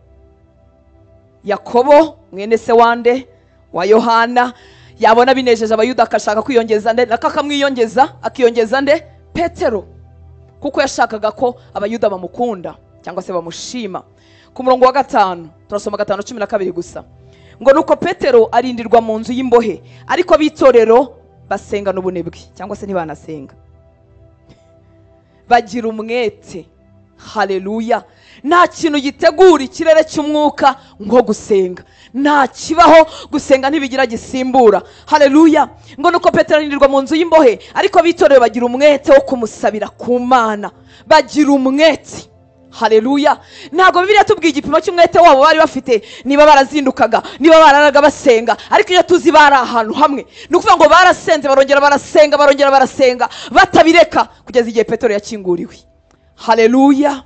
Yakobo mwene se wande wa Yohana. Yabona binejeje abayuda akashaka kwiyongeza nde? Akakamwiyongeza akiyongeza nde? Petero. Kuko yashakaga ko abayuda bamukunda cyangwa se bamushima. Ku murongo wa 5 turasoma 5:12 gusa. Ngo nuko Petero arindirwa mu nzu y'imbohe, ariko abitorero basenga n'ubunebwe cyangwa se ntibanasenga, bagira umwete. Haleluya. Nta kintu gitegura ikirere cy'umwuka ngo gusenga. Nta kibaho gusenga ntibigira gisimbura. Haleluya. Ngo nuko Petero arindirwa mu nzu y'imbohe, ariko abitorero bagira umwete wo kumusabira ku Mana. Bagira umwete. Haleluya. Ntago Bibiliya tubwiye igipimo cy'umwete wabo bari bafite, niba barazindukaga, niba bararaga basenga, ariko iyo tuzi bari ahantu hamwe. Nukuvuga ngo barasenze barongera barasenga batabireka kugeza igihe Petero yakinguriwe. Haleluya.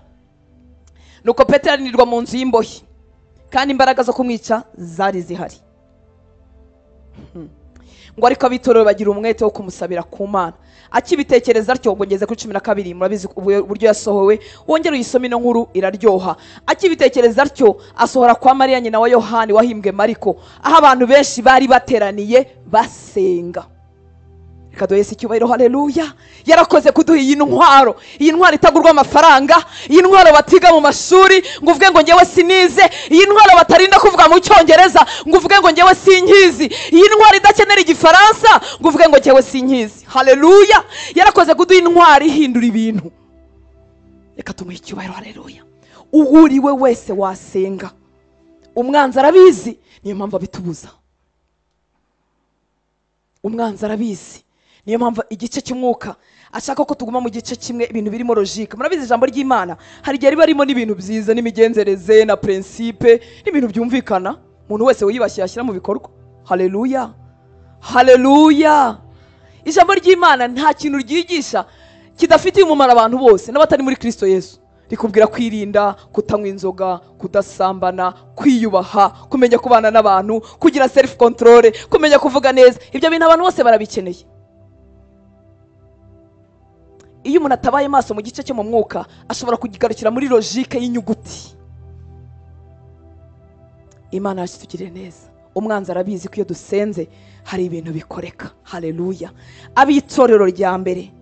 nuko Petero arindirwa mu nzu y'imbohe kandi imbaraga zo kumwica zari zihari. Ngo ariko abitorero bagira umwete wo kumusabira ku Mana. Akibitekereza atyo, ngo ngeze kuri 12, murabizi uburyo yasohowe, wongera uyisome ino nkuru iraryoha. Akibitekereza atyo asohora kwa Mariya nyina wa Yohani wahimbwe Mariko, aho abantu benshi bari bateraniye basenga. Reka duhe Yesu icyubahiro, haleluya. Yarakoze kuduha iyi ntwaro, iyi ntwaro itagurwa amafaranga, iyi ntwaro batiga mu mashuri ngo uvuge ngo ngewe sinize, iyi ntwaro batarinda kuvuga mu Cyongereza ngo uvuge ngo ngewe sinkizi, iyi ntwaro idakenera igifaransa ngo uvuge ngo ngewe sinkizi. Haleluya. Yarakoze kuduha intwaro ihindura ibintu. Reka tumuhe icyubahiro, haleluya. Uhuriwe wese wasenga, umwanzi arabizi, niyo mpamvu abitubuza. Umwanzi arabizi, niyo mpamvu igice cy'umwuka ashaka ko tuguma mu gice kimwe, ibintu birimo logique. Murabizi ijambo ry'Imana hari igihe riba ririmo n'ibintu byiza n'imigenzereze na principe n'ibintu byumvikana, umuntu wese wiyibashye yashyira mu bikorwa. Haleluya, haleluya. Ijambo ry'Imana nta kintu ryigisha kidafitiye umumaro abantu bose n'abatari muri Kristo Yesu. Rikubwira kwirinda, kutanywa inzoga, kudasambana, kwiyubaha, kumenya kubana n'abantu, kugira self control, kumenya kuvuga neza. Ibyo bintu abantu bose barabikeneye. Iyo umuntu atabaye maso mu gice cyo mu mwuka, ashobora kugigarukira muri logique y'inyuguti. Imana yacu tugire neza. Umwanzi arabizi ko iyo dusenze hari ibintu bikoreka. Haleluya. Abitorero rya mbere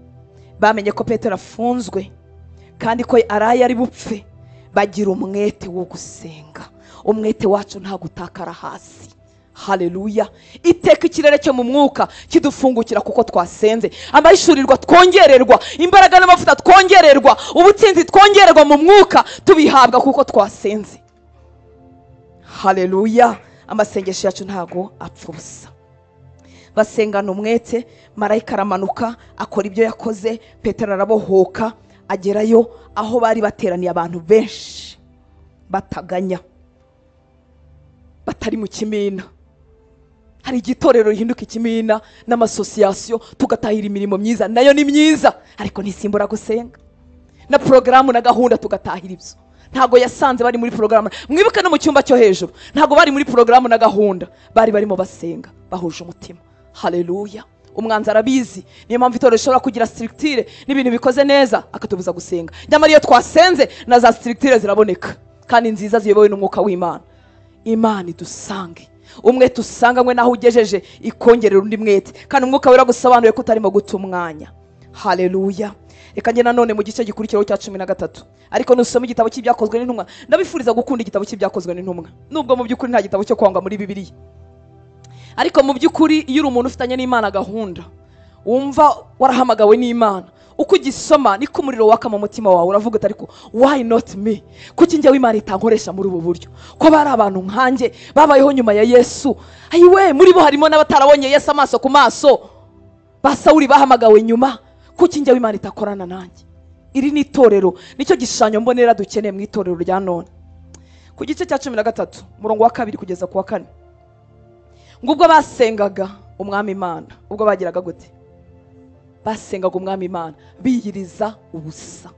bamenye ko Petero afunzwe kandi ko araye ari bupfe, bagira umwete wo gusenga. Umwete wacu nta gutakara hasi. Haleluya. Iteka ikirere cyo mu mwuka kidufungukira kuko twasenze, amayishurirwa twongererwa, imbaraga n'amavuta twongererwa, ubutsinzi twongererwa mu mwuka tubihabwa kuko twasenze. Haleluya. Amasengesho yacu ntago apfa ubusa. Basengana umwete, marayika aramanuka akora ibyo yakoze, Petero arabohoka, agerayo aho bari bateraniye abantu benshi bataganya, batari mu kimina. Hari igitorero rihinduka ikimina n'amasosiyasiyo, tugatahira imirimo myiza, nayo ni myiza, ariko ntisimbura gusenga. Na programu na gahunda tugatahira ibyo. Ntago yasanze bari muri programu. Mwibuke no mu cyumba cyo hejuru, ntago bari muri programu na gahunda, bari barimo basenga, bahuje umutima. Haleluya. Umwanzi arabizi, niyo mpamvu itorero rishobora kugira structure n'ibintu bikoze neza akatubuza gusenga. Nyamara iyo twasenze na za structure ziraboneka kandi nziza ziyobowe n'umwuka w'Imana. Imana idusange, umwete usanganywe naho ugejeje ikongerera undi mwete, kandi umwuka wera gusobanuye ko utarimo guta umwanya. Haleluya. Reka njye nanone mu gice gikurikiraho cya 13, ariko nusoma igitabo cy'ibyakozwe n'intumwa, ndabifuriza gukunda igitabo cy'ibyakozwe n'intumwa, nubwo mu by'ukuri nta gitabo cyo kwanga muri Bibiliya. Ariko mu by'ukuri iyo uri umuntu ufitanye n'Imana gahunda, wumva warahamagawe n'Imana, uko ugisoma niko umuriro waka mu mutima wawe, uravuga uti ariko why not me? Kuki njye w'Imana itankoresha muri ubu buryo? Ko bari abantu nkanjye babayeho nyuma ya Yesu. Ayiwe, muri bo harimo n'abatarabonye Yesu amaso ku maso, ba Sawuli bahamagawe nyuma. Kuki njye w'Imana itakorana nanjye? Iri ni itorero, nicyo gishushanyo mbonera dukeneye mu itorero rya none. Ku gice cya 13 murongo wa 2 kugeza ku wa 4, ngubwo basengaga umwami Imana. Ubwo bagiraga gute? Basengaga umwami Imana biyiriza ubusa.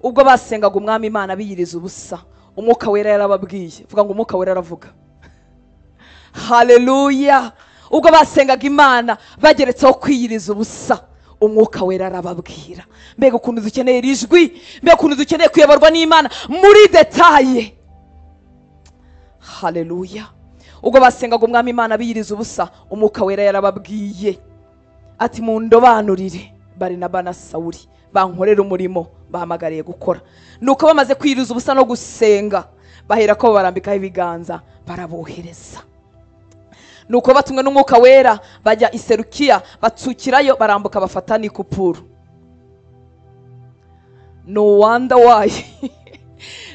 Ubwo basengaga umwami Imana biyiriza ubusa, umwuka wera yarababwiye. Vuga ngo umwuka wera aravuga. Haleluya. Ubwo basengaga Imana bageretseho kwiyiriza ubusa, umwuka wera arababwira. Mbega ukuntu dukeneye ijwi, mbega ukuntu dukeneye kuyoborwa n'Imana muri detaye. Haleluya. Ubwo basengaga umwami Imana biyiriza ubusa, umwuka wera yarababwiye ati mundobanurire Barinaba na Sawuli bankorera umurimo bahamagariye gukora. Nuko bamaze kwiyiriza ubusa no gusenga, bahera ko barambikaho ibiganza barabohereza. Nuko batumwe n'umwuka wera bajya i Serukiya, batsukirayo barambuka bafata ni Kupuru. No wonder why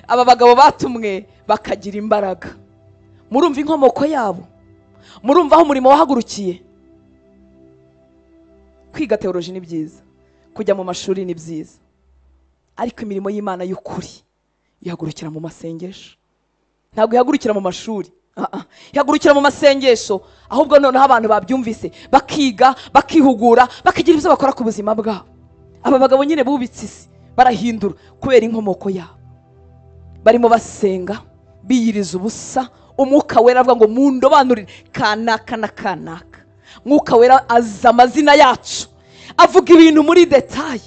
aba bagabo batumwe bakagira imbaraga. Murumva inkomoko yabo, murumva aho umurimo wahagurukiye. Kwiga theology ni byiza, kujya mu mashuri ni byiza, ariko imirimo y'Imana y'ukuri ihagurukira mu masengesho. Ntabwo ihagurukira mu mashuri, ihagurukira mu masengesho. Ahubwo noneho abantu babyumvise bakiga, bakihugura, bakigira ibyo bakora ku buzima bwabo. Aba bagabo nyine bubitse isi, barahindura kubera inkomoko yabo. Barimo basenga biyiriza ubusa, umwuka wera avuga ngo mundobanurire kanaka na kanaka. Mwuka wera aza amazina yacu, avuga ibintu muri detayi.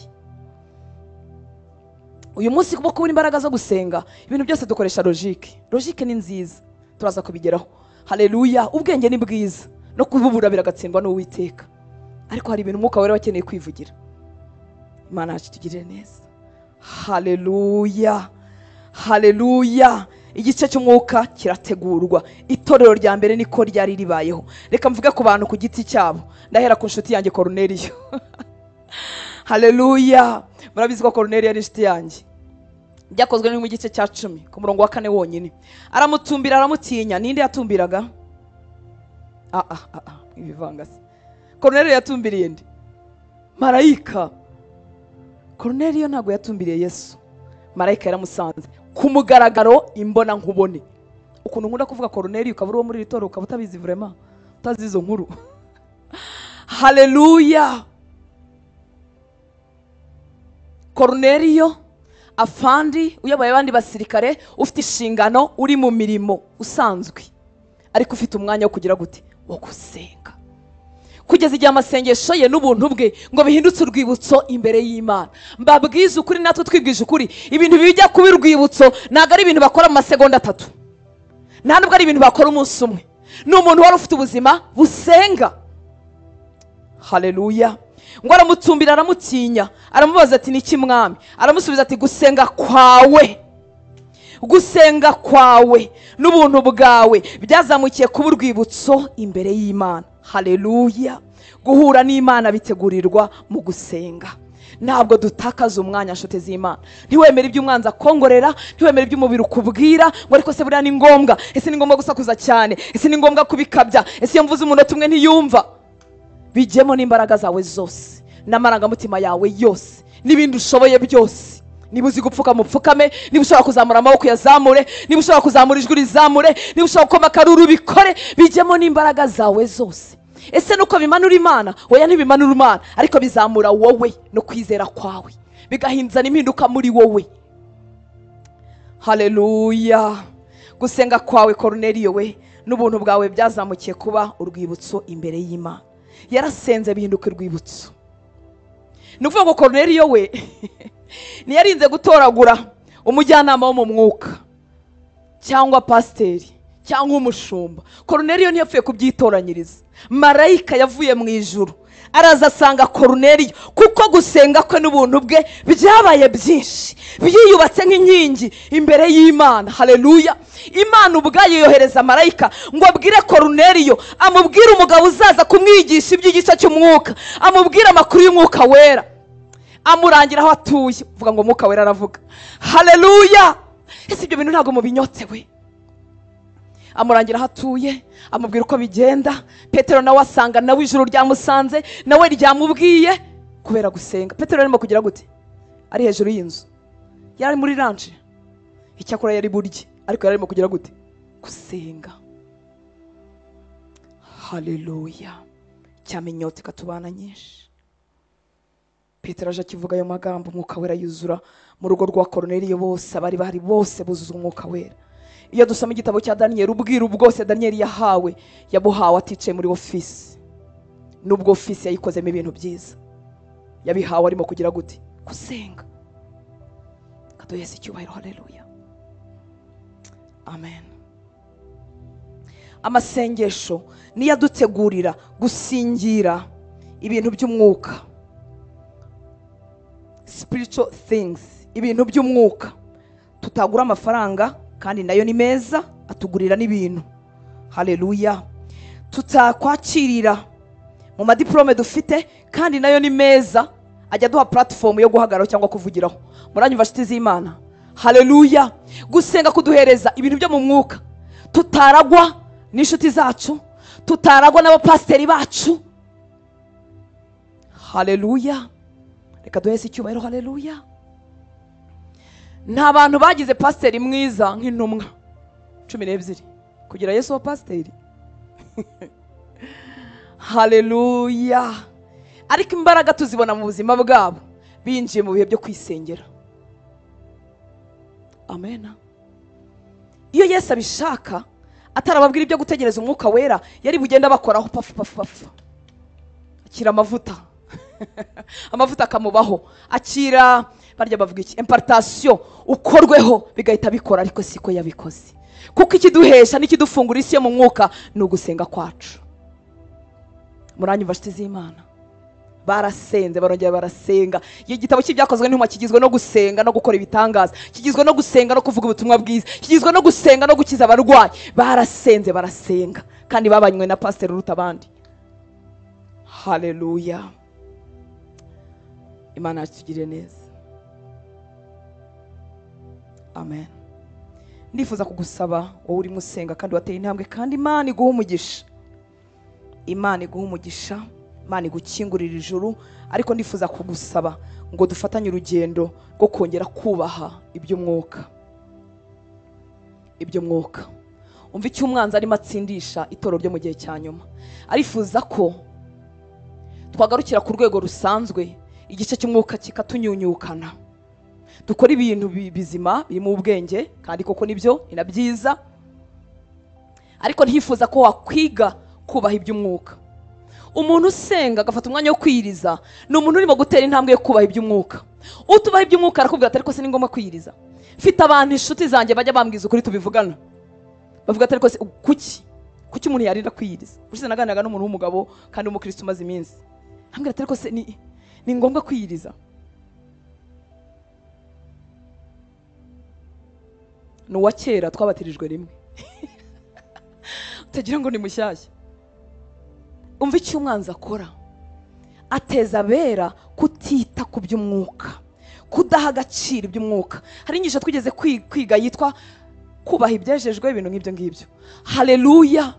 Uyu munsi kuko kubura imbaraga zo gusenga, ibintu byose dukoresha logique. Logique ni nziza, turaza kubigeraho. Haleluya. Ubwenge ni bwiza, no kububura biragatsindwa n'Uwiteka, ariko hari ibintu umwuka wera wakeneye kwivugira. Imana yacu tugirire neza. Haleluya, haleluya. Igice cy'umwuka kirategurwa. Itorero rya mbere niko ryari ribayeho. Reka mvuge ku bantu ku giti cyabo. Ndahera ku nshuti yanjye Korneliyo. Haleluya. Murabizi ko Korneliyo ari inshuti yanjye. Byakozwe no mu gice cya 10 ku murongo wa 4 wonyine. Aramutumbira aramutinya. Ninde yatumbiraga? Ibivangase. Korneliyo yatumbiriye ndi? Marayika. Korneliyo ntabwo yatumbiriye Yesu. Marayika yaramusanze ku mugaragaro imbona nkubone. Ukuntu nkunda kuvuga Korneliyo ukaba uri wo muri ritoro ukaba utabizi vraiment, utazi izo nkuru. Haleluya. Korneliyo afandi uyoboye abandi basirikare, ufite inshingano, uri mu mirimo usanzwe, ariko ufite umwanya wo kugira gute, wo gusenga, kugeza igihe amasengesho ye n'ubuntu bwe ngo bihindutse urwibutso imbere y'Imana. Mbabwiza ukuri, natwe twibwije ukuri, ibintu bijya kuba urwibutso ntabwo ari ibintu bakora mu masegonda 3, nta nubwo ari ibintu bakora umunsi umwe. Ni umuntu wari ufite ubuzima busenga. Haleluya. Ngo aramutumbira aramutinya, aramubaza ati niki mwami? Aramusubiza ati gusenga kwawe, gusenga kwawe n'ubuntu bwawe byazamukiye kuba urwibutso imbere y'Imana. Haleluya. Guhura n'Imana bitegurirwa mu gusenga. Ntabwo dutakaza umwanya nshuti z'Imana. Ntiwemere ibyo umwanza kongorera, ntiwemere ibyo umubiri ukubwira ngo ariko se buriya ni ngombwa, ese ni ngombwa gusakuza cyane, ese ni ngombwa kubikabya, ese iyo mvuze umunota umwe ntiyumva. Bijyemo n'imbaraga zawe zose n'amarangamutima yawe yose n'ibindi ushoboye byose. Niba uzi gupfuka mupfukame, niba ushobora kuzamura amaboko yazamure, niba ushobora kuzamura ijwi rizamure, niba ushobora gukoma akaruru bikore. Bijyemo n'imbaraga zawe zose. Ese nuko bimanura Imana? Oya, ntibimanura Imana, ariko bizamura wowe no kwizera kwawe, bigahinduza n'impinduka muri wowe. Haleluya. Gusenga kwawe Korneliyo we n'ubuntu bwawe byazamukiye kuba urwibutso imbere y'Imana. Yarasenze bihinduka urwibutso. Nuvuga ngo Korneliyo we niyarinze gutoragura umujyanama wo mu mwuka cyangwa pasiteri cyangwa umushumba. Korneliyo ntiyapfuye kubyitoranyiriza. Marayika yavuye mu ijuru araza asanga Korneliyo, kuko gusenga kwe n'ubuntu bwe byabaye byinshi, byiyubatse nk'inkingi imbere y'Imana. Haleluya. Imana ubwayo yohereza marayika ngo abwire Korneliyo, amubwire umugabo uzaza kumwigisha iby'igice cy'umwuka, amubwire amakuru y'umwuka wera, amurangira aho atuye. Uvuga ngo umwuka wera aravuga. Haleluya. Ese ibyo bintu ntabwo mubinyotewe? Amurangira aho atuye, amubwira uko bigenda. Petero nawe asanga nawe ijuru ryamusanze, nawe ryamubwiye kubera gusenga. Petero arimo kugira gute? Ari hejuru y'inzu, yari muri ranche, icyakora yari burye, ariko yari arimo kugira gute? Gusenga. Haleluya. Cyamenyote katubana nyinshi. Petero aje akivuga ayo magambo, umwuka wera yuzura mu rugo rwa Korneliyo. Bose abari bahari bose buzuza umwuka wera. Iyo dusoma igitabo cya Daniel, ubwiru bwose Daniel yahawe yabuhawe aticaye muri ofisi. Nubwo ofisi yayikozemo ibintu byiza, yabihawe arimo kugira gute? Gusenga. Kato Yesu icyubahiro. Haleluya. Amen. Amasengesho niyo adutegurira gusingira ibintu by'umwuka, spiritual things, ibintu by'umwuka. Tutagura amafaranga kandi nayo ni meza, atugurira n'ibintu. Haleluya. Tutakwakirira mu madiplome dufite kandi nayo ni meza, ajya duha platform yo guhagarara cyangwa kuvugiraho. Muranyumva nshuti z'Imana? Haleluya. Gusenga kuduhereza ibintu byo mu mwuka, tutaragwa n'inshuti zacu, tutaragwa n'abapasiteri bacu. Haleluya. Reka duhese icyubahiro. Haleluya. Nta bantu bagize pasiteri mwiza nk'intumwa 12 kugira Yesu wa pasiteri. Haleluya. Ariko imbaraga tuzibona mu buzima bwabo binjiye mu bihe byo kwisengera. Amen. Iyo Yesu abishaka atarababwira ibyo gutegereza umwuka wera, yari bugenda bakoraho pafu pafu pafu. Akira amavuta amavuta akamubaho, akira barya bavuga iki, impartation, ukorweho bigahita bikora, ariko siko yabikoze. Kuko ikiduhesha n'ikidufungura isi yo mu mwuka ni ugusenga kwacu. Muranyumva nshuti z'Imana? Barasenze barongera barasenga. Igitabo cy'ibyakozwe n'intumwa kigizwe no gusenga no gukora ibitangaza, kigizwe no gusenga no kuvuga ubutumwa bwiza, kigizwe no gusenga no gukiza abarwayi. Barasenze barasenga kandi babanywe na pastor uruta abandi. Haleluya. Imana yatugirire neza. Amen. Ndifuza kugusaba wowe uri musenga kandi wateye intambwe, kandi Imana iguha umugisha. Imana iguha umugisha, Imana igukingurira ijuru, ariko ndifuza kugusaba ngo dufatanye urugendo rwo kongera kubaha iby'umwuka. Iby'umwuka. Umva icyo umwanzi arimo atsindisha itoro ryo mu gihe cya nyuma. Arifuza ko twagarukira ku rwego rusanzwe, igice cy'umwuka kikatunyunyukana, dukora ibintu bizima birimo ubwenge, kandi koko nibyo ni byiza, ariko ntifuza ko wakwiga kubaha iby'umwuka. Umuntu usenga agafata umwanya wo kwiriza ni umuntu urimo gutera intambwe yo kubaha iby'umwuka. Utubaha iby'umwuka arakubwira ati ariko se ni ngombwa kwiriza. Mfite abantu inshuti zanjye bajya bambwiza ukuri tubivugana, bavuga ati ariko se kuki umuntu yarinda kwiriza. Ushize naganiraga n'umuntu w'umugabo kandi w'umukristo umaze iminsi, ambwira ati ariko se ni ngombwa kwiriza. Ni uwa kera twabatirijwe rimwe utagira ngo ni mushyashya. Umva icyo umwanzi akora, ateza abera kutita ku by'umwuka, kudaha agaciro iby'umwuka. Hari inyigisho twigeze kwiga yitwa kubaha ibyejejwe, ibintu nk'ibyo ngibyo. Haleluya.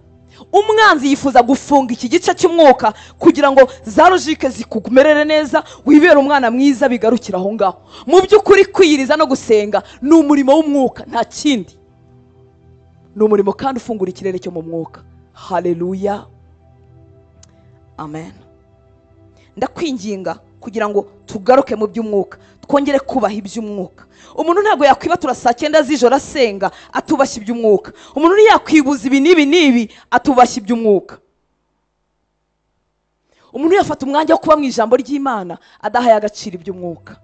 Umwanzi yifuza gufunga iki gice cy'umwuka kugira ngo za logike zikumerere neza, wibere umwana mwiza, bigarukira aho ngaho. Mu by'ukuri kwiyiriza no gusenga ni umurimo w'umwuka, nta kindi. Ni umurimo kandi ufungura ikirere cyo mu mwuka. Haleluya. Amen. Ndakwinginga kugira ngo tugaruke mu by'umwuka, twongere kubaha iby'umwuka. Umuntu ntabwo yakwibatura saa 9 z'ijoro asenga atubashye iby'umwuka. Umuntu ntiyakwibuza ibi n'ibi atubashye iby'umwuka. Umuntu yafata umwanya wo kuba mu ijambo ry'Imana adahaye agaciro iby'umwuka.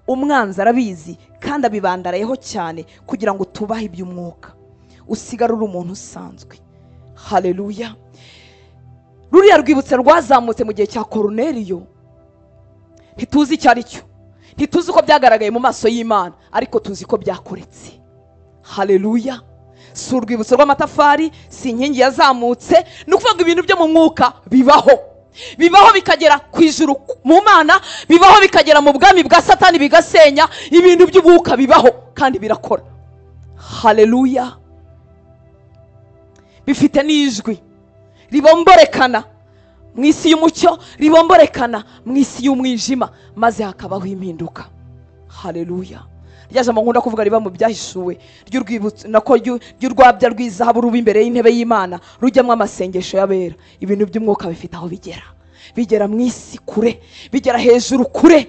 Umwanzi arabizi kandi abibandarayeho cyane kugira ngo tubahe iby'umwuka, usigara uri umuntu usanzwe. Haleluya. Ruriya rwibutse rwazamutse mu gihe cya Koruneliyo, ntituzi icyo ari cyo, ntituzi uko byagaragaye mu maso y'Imana, ariko tuzi ko byakoretse. Haleluya. Si urwibutso rw'amatafari, si inkingi yazamutse, ni ukuvuga ibintu byo mu mwuka bibaho bikagera ku ijuru mu Mana, bibaho bikagera mu bwami bwa Satani bigasenya. Ibintu by'umwuka bibaho kandi birakora. Haleluya. Bifite n'ijwi ribomborekana mu isi y'umucyo, ribomborekana mu isi y'umwijima, maze hakabaho impinduka. Haleluya. Ryaje nkunda kuvuga riba mu byahishuwe ry'urwibutso nako ry'urwabya rw'izahabu ruba imbere y'intebe y'Imana, rujyamo amasengesho y'abera. Ibintu by'umwuka bifite aho bigera mu isi kure, bigera hejuru kure,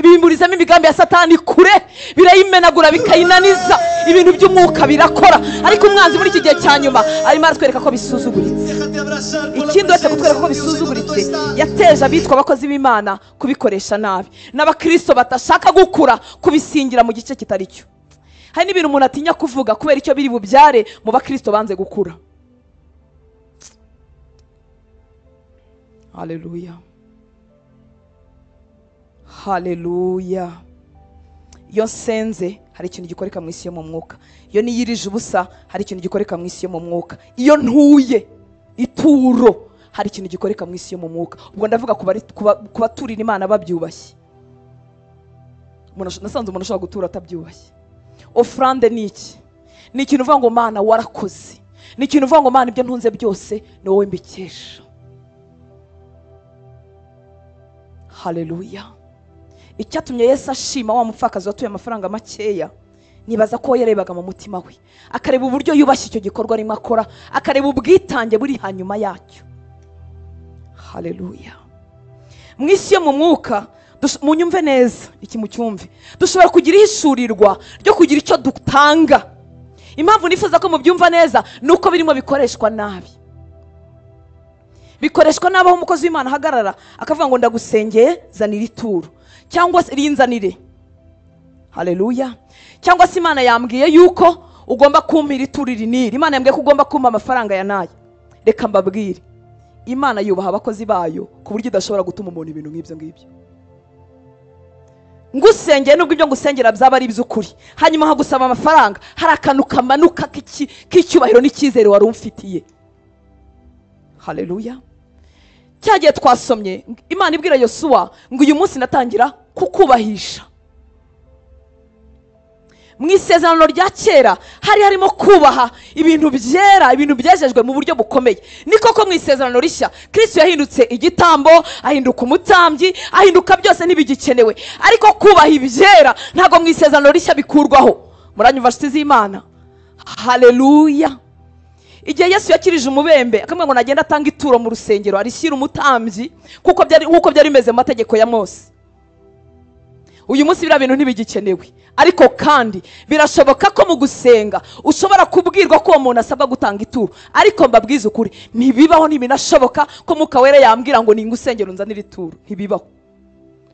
bimurizamo imigambi ya Satani kure, birayimenagura bikayinaniza. Ibintu by'umwuka birakora, ariko umwanzi muri iki gihe cya nyuma arimo aratwereka ko bisuzuguritse. Ikindi wese kutwereka ko bisuzuguritse, yateje abitwa abakozi b'Imana kubikoresha nabi, n'abakristo batashaka gukura kubisingira mu gice kitari cyo. Hari n'ibintu umuntu atinya kuvuga kubera icyo biri bubyare mu bakristo banze gukura. Haleluya. Haleluya. Iyo nsenze hari ikintu gikoreka mu isi yo mu mwuka. Iyo niyirije ubusa hari ikintu gikoreka mu isi yo mu mwuka. Iyo ntuye ituro hari ikintu gikoreka mu isi yo mu mwuka. Ubwo ndavuga kuba turira Imana babyubashye. Nasanze umuntu ashobora gutura atabyubashye. Offrande ni iki? Ni ikintu uvuga ngo Mana warakoze. Ni ikintu uvuga ngo Mana ibyo ntunze byose ni wowe mbikesha. Haleluya. Icyatumye Yesu ashima wa mupfakazi watuye amafaranga makeya, nibaza ko yarebaga mu mutima we, akareba uburyo yubashye icyo gikorwa arimo akora, akareba ubwitange buri hanyuma yacyo. Haleluya. Mu isi yo mu mwuka munyumve neza iki mucyumve, dushobora kugira ihishurirwa ryo kugira icyo dutanga. Impamvu nifuza ko mubyumva neza nuko birimo bikoreshwa nabi. Bikoreshwa nabi aho umukozi w'Imana ahagarara akavuga ngo ndagusengeye zanira ituro, cyangwa se rinzanire. Haleluya. Cyangwa se Imana yambwiye yuko ugomba kumpira ituro riniri, Imana yambwiye ko ugomba kumpa amafaranga ya nayo. Reka mbabwire, Imana yubaha abakozi bayo ku buryo idashobora gutuma umuntu ibintu nk'ibyo ngibyo. Ngusengeye nubwo ibyo ngusengera byaba ari iby'ukuri, hanyuma hagusaba amafaranga, hari akantu kamanuka k'icyubahiro n'icyizere wari umfitiye. Haleluya. Cyagiye twasomye Imana ibwira Yosuwa ngo uyu munsi natangira kukubahisha. Mu isezerano rya kera hari harimo kubaha ibintu byera, ibintu byejejwe mu buryo bukomeye. Ni koko mu isezerano rishya Kristo yahindutse igitambo, ahinduka umutambyi, ahinduka byose ntibigikenewe. Ariko kubaha ibyera ntago mu isezerano rishya bikurwaho. Muranyumva nshuti z'Imana? Haleluya. Igihe Yesu yakirije umubembe akamwe ngo nagenda atanga ituro mu rusengero, arishyira umutambyi kuko byari bimeze mu mategeko ya Mose. Uyu munsi bira bintu ntibigikenewe, ariko kandi birashoboka ko mu gusenga ushobora kubwirwa ko umuntu asabwa gutanga ituro. Ariko mbabwiza ukuri, ntibibaho, ntibinashoboka ko Mwuka Wera yambwira ngo ningusengero nzanira ituro. Ntibibaho,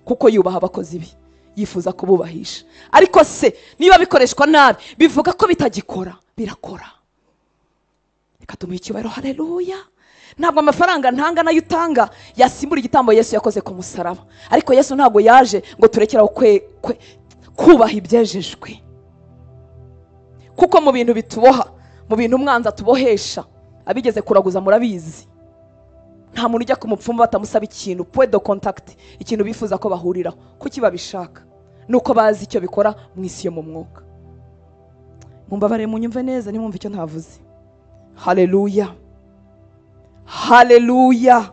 kuko yubaha abakozi be, yifuza kububahisha. Ariko se niba bikoreshwa nabi bivuga ko bitagikora? Birakora. Reka tumuhe icyubahiro. Haleluya. Ntabwo amafaranga ntanga nayo utanga yasimbura igitambo Yesu yakoze ku musaraba. Ariko Yesu ntabwo yaje ngo turekeraho kubaha ibyejejwe, kuko mu bintu bituboha, mu bintu umwanzi atubohesha, abigeze kuraguza murabizi, nta muntu ujya ku mupfumu batamusaba ikintu, point de contact, ikintu bifuza ko bahuriraho. Kuki babishaka? Nuko bazi icyo bikora mu isi yo mu mwuka. Mumbabare munyumve neza, nimwumve icyo ntavuze. Haleluya. Haleluya.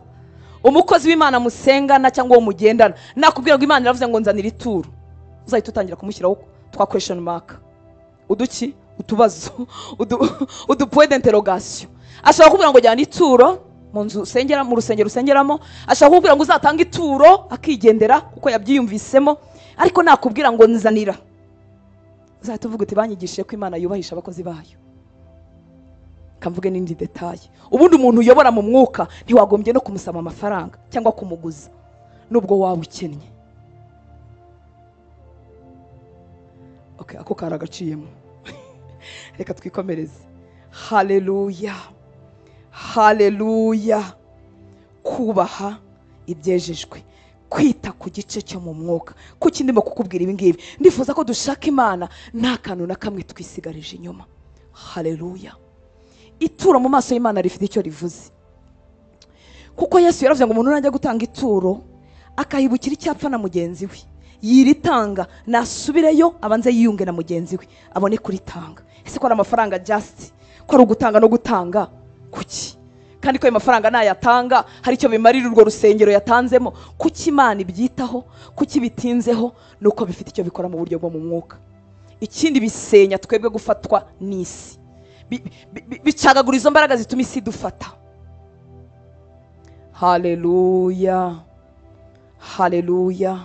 Umukozi w'Imana musengana cyangwa uwo mugendana nakubwira ngo Imana iravuze ngo nzanira ituro, uzahita utangira kumushyiraho twa question mark, uduki, utubazo, udu point d'interrogation. Ashaka kubwira ngo jyana ituro mu nzu usengera, mu rusengero usengeramo. Ashaka kubwira ngo uzatanga ituro akigendera kuko yabyiyumvisemo. Ariko nakubwira ngo nzanira, uzahita uvuga uti banyigishije ko Imana yubahisha abakozi bayo. Kamvuge n'indi detaye. Ubundi umuntu uyobora mu mwuka ntiwagombye no kumusaba amafaranga cyangwa kumuguza nubwo waba ukennye. Okay, ako karagaciyemo. Reka twikomereze. Haleluya. Haleluya. Kubaha ibyejejwe, kwita ku gice cyo mu mwuka. Kuki ndimo kukubwira ibi ngibi? Ndifuza ko dushaka Imana nta kantu na kamwe twisigarije inyuma. Haleluya. Ituro mu maso y'Imana rifite icyo rivuze, kuko Yesu yaravuze ngo umuntu najya gutanga ituro akahibukira icyapfa na mugenzi we, yiritanga nasubireyo abanze yiyunge na mugenzi we abone kuritanga. Ese ko ari amafaranga just ko ari ugutanga no gutanga kuki? Kandi ko ayo mafaranga nayatanga hari icyo bimarira urwo rusengero yatanzemo. Kuki Imana ibyitaho? Kuki bitinzeho? Nuko bifite icyo bikora mu buryo bwo mu mwuka. Ikindi bisenya twebwe gufatwa n'isi, bicagagura izo mbaraga zituma isi dufata. Haleluya. Haleluya.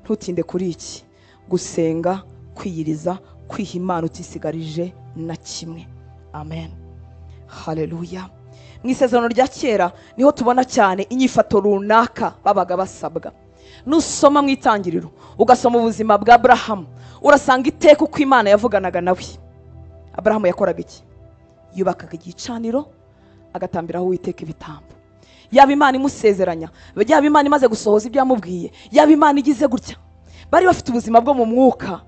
Ntutinde kuri iki, gusenga, kwiyiriza, kwiha Imana utisigarije na kimwe. Amen. Haleluya. Mu isezerano rya kera niho tubona cyane inyifato runaka babaga basabwa. Nusoma mu Itangiriro ugasoma ubuzima bwa Abrahamu, urasanga iteka uko Imana yavuganaga nawe. Abrahamu yakoraga iki? Yubakaga igicaniro agatambiraho Uwiteka ibitambo. Yaba Imana imusezeranya, yaba Imana imaze gusohoza ibyo yamubwiye, yaba Imana igize gutya, bari bafite ubuzima bwo mu mwuka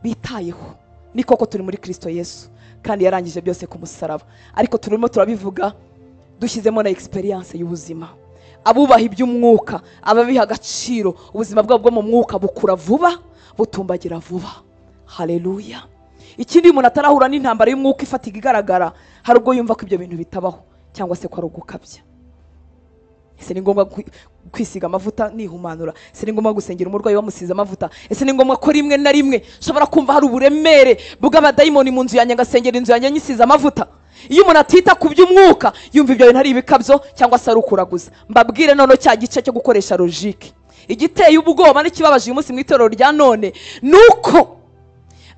bitayeho. Ni koko turi muri Kristo Yesu kandi yarangije byose ku musaraba, ariko turimo turabivuga dushyizemo na experience y'ubuzima. Abubaha iby'umwuka ababiha agaciro, ubuzima bwabo bwo mu mwuka bukura vuba, butumbagira vuba. Haleluya. Ikindi umuntu atarahura n'intambara y'umwuka ifatiga igaragara, hari ubwo yumva ko ibyo bintu bitabaho cyangwa se ko ari ugukabya. Ese ni ngombwa kwisiga amavuta nihumanura? Ese ni ngombwa gusengera umurwayi wamusize amavuta? Ese ni ngombwa ko rimwe na rimwe shobora kumva hari uburemere bw'abadayimoni mu nzu yanjye ngasengera inzu yanjye nyisize amavuta? iyo umuntu atita ku by'umwuka yumva ibyo bintu ari ibikabyo cyangwa se ari ukuraguza. Mbabwire none cya gice cyo gukoresha logike, igiteye ubwoba n'ikibabaje uyu munsi mu itorero rya none nuko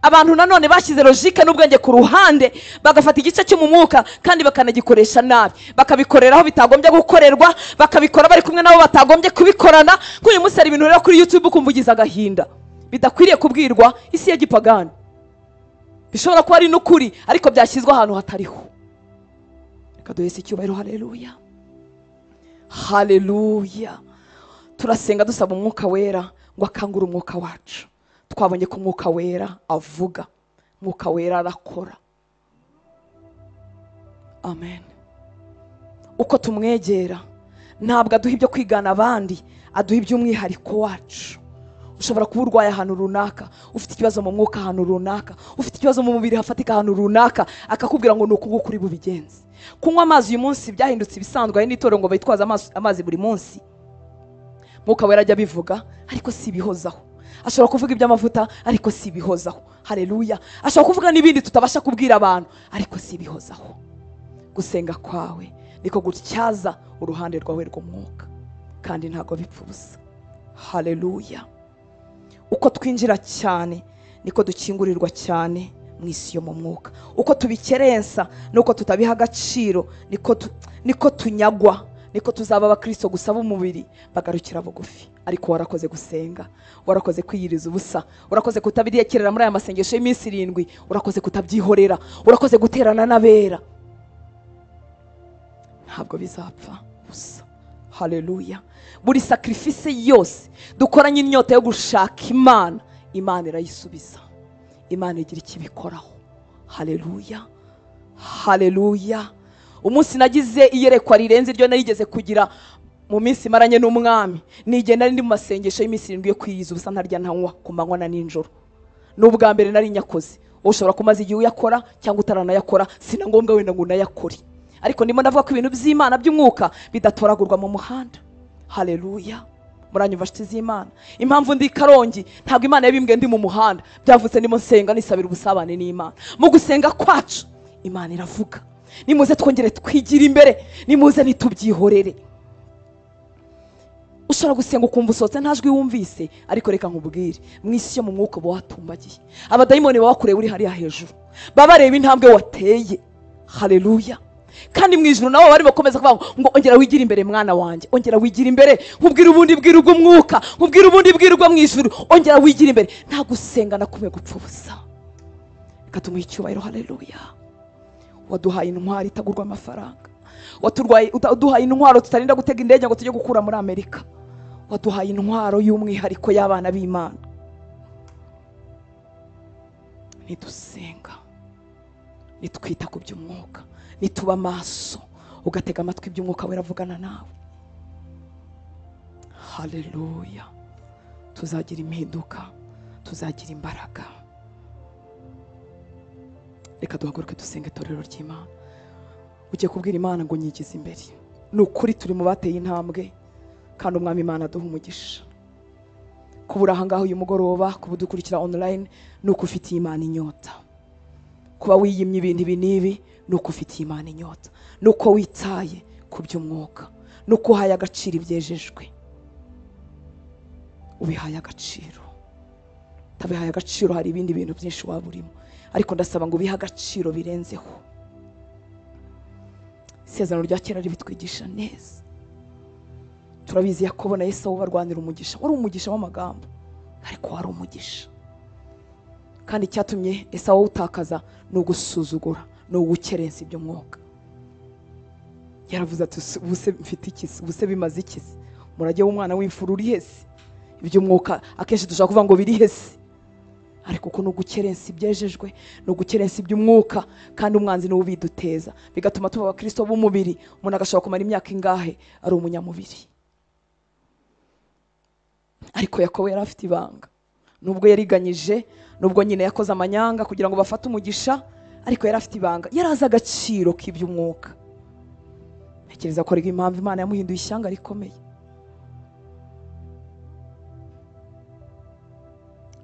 abantu nanone bashyize logike n'ubwenge ku ruhande, bagafata igice cyo mu mwuka kandi bakanagikoresha nabi, bakabikoreraho bitagombye gukorerwa, bakabikora bari kumwe nabo batagombye kubikorana. Nk'uyu munsi hari ibintu rero kuri YouTube ukumva ugize agahinda bidakwiriye kubwirwa isi ya gipagani, bishobora kuba ari n'ukuri ariko byashyizwe ahantu hatariho. Reka duhese icyubahiro. Haleluya, haleluya. Turasenga dusaba umwuka wera ngo akangure umwuka wacu. Twabonye ko umwuka wera avuga, umwuka wera arakora. Amen. Uko tumwegera ntabwo aduha ibyo kwigana abandi, aduha iby'umwihariko wacu. Ushobora kuba urwaye ahantu runaka, ufite ikibazo mu mwuka ahantu runaka, ufite ikibazo mu mubiri hafatika ahantu runaka, akakubwira ngo nuko nguko uri bubigenze. Kunywa amazi uyu munsi byahindutse ibisanzwe, hari n'itorero ngo bitwaza amazi buri munsi. Mwuka wera ajya bivuga ariko si bihozaho. Ashobora kuvuga iby'amavuta ariko si bihozaho. Haleluya. Ashobora kuvuga n'ibindi tutabasha kubwira abantu ariko si bihozaho. Gusenga kwawe niko gutyaza uruhande rwawe rw'umwuka kandi ntago bipfa ubusa. Haleluya. Uko twinjira cyane niko dukingurirwa cyane mu isi yo mu mwuka. Uko tubikerensa nuko tutabiha agaciro niko tunyagwa, niko tuzaba abakristo gusaba umubiri bagarukira bugufi. Ariko warakoze gusenga, warakoze kwiyiriza ubusa, urakoze kutabiriyekerera muri aya masengesho y'iminsi 7, urakoze kutabyihorera, urakoze guterana n'abera. Ntabwo bizapfa ubusa. Haleluya. Buri sacrifice yose dukoranye inyota yo gushaka Imana, Imana irayisubiza, Imana igira ikibikoraho. Haleluya, haleluya. Umunsi nagize iyerekwa rirenze iryo narigeze kugira mu minsi maranye n'umwami, nigenda ndi mu masengesho y'iminsi 7 yo kwiyiriza ubusa ntarya ntanywa ku manywa na ninjoro. N'ubwa mbere nari nyakoze. Ushobora kumaza igihe uyakora cyangwa utaranayakora, sina ngombwa wenda ngo unayakore. Ariko ndimo ndavuga ko ibintu by'Imana by'umwuka bidatoragurwa mu muhanda. Haleluya. Muranyumva nshuti z'Imana. Impamvu ndi Karongi ntabwo Imana yabimbwiye ndi mu muhanda, byavutse ndimo nsenga nisabira ubusabane n'Imana. Mu gusenga kwacu Imana iravuga. Nimuze twongere twigira imbere, nimuze nitubyihorere. Ushobora gusenga ukumva usotse ntajwi wumvise, ariko reka nkubwire, mu isi yo mu mwuka bo watumbagiye. Abadayimoni baba uri hariya hejuru, babareba intambwe wateye. Haleluya. Kandi mu ijuru nabo bari bakomeza kuvuga ngo ongera wigira imbere mwana wanjye, ongera wigira imbere, nkubwira ubundi bwira ubw'umwuka, nkubwira ubundi bwira ubwo mu ijuru, ongera wigira imbere. Nta gusenga nakumwe gupfa ubusa. Reka tumuhe icyubahiro. Haleluya. Waduhaye intwaro itagurwa amafaranga, waduhaye intwaro tutarinda gutega indege ngo tujye gukura muri Amerika. Waduhaye intwaro y'umwihariko y'abana b'Imana. Nidusenga, nitwita ku by'umwuka, nituba maso, ugatega amatwi iby'umwuka wera avugana nawe. Haleluya. Tuzagira impinduka, tuzagira imbaraga. Reka duhaguruke dusenge itorero ry'Imana. Ugiye kubwira Imana ngo nyigize imbere. Ni ukuri turi mu bateye intambwe kandi umwami Imana aduha umugisha. Kubura aha ngaho uyu mugoroba, kubudukurikira online, nuko ufitiye Imana inyota. Kuba wiyimye ibintu ibi n'ibi, nuko ufitiye Imana inyota. Nuko witaye ku by'umwuka, nuko uhaye agaciro ibyejejwe. Ubihaye agaciro. Tabihaye agaciro hari ibindi bintu byinshi waburimo, ariko ndasaba ngo ubihe agaciro birenzeho. Isezerano rya kera ribitwigisha neza. Turabizi Yakobo na Esawu barwanira umugisha, wari umugisha w'amagambo ariko wari umugisha. Kandi cyatumye Esawu utakaza no gusuzugura no gukerensa iby'umwuka. Yaravuze ati ubuse mfite ikisi, ubuse bimaze ikisi, murage w'umwana w'imfuru uri hese. Iby'umwuka akenshi dushaka kuvuga ngo biri hese, ariko ko no gukerensa ibyejejwe, no gukerensa iby'umwuka, kandi umwanzi no ubiduteza, bigatuma tuba abakristo b'umubiri. Umuntu agashobora kumara imyaka ingahe ari umunyamubiri. Ariko Yakobo yari afite ibanga, nubwo yariganyije, nubwo nyine yakoze amanyanga kugira ngo bafate umugisha, ariko yari afite ibanga, yarazi agaciro k'iby'umwuka. Ntekereza ko ari impamvu Imana yamuhinduye ishyanga rikomeye.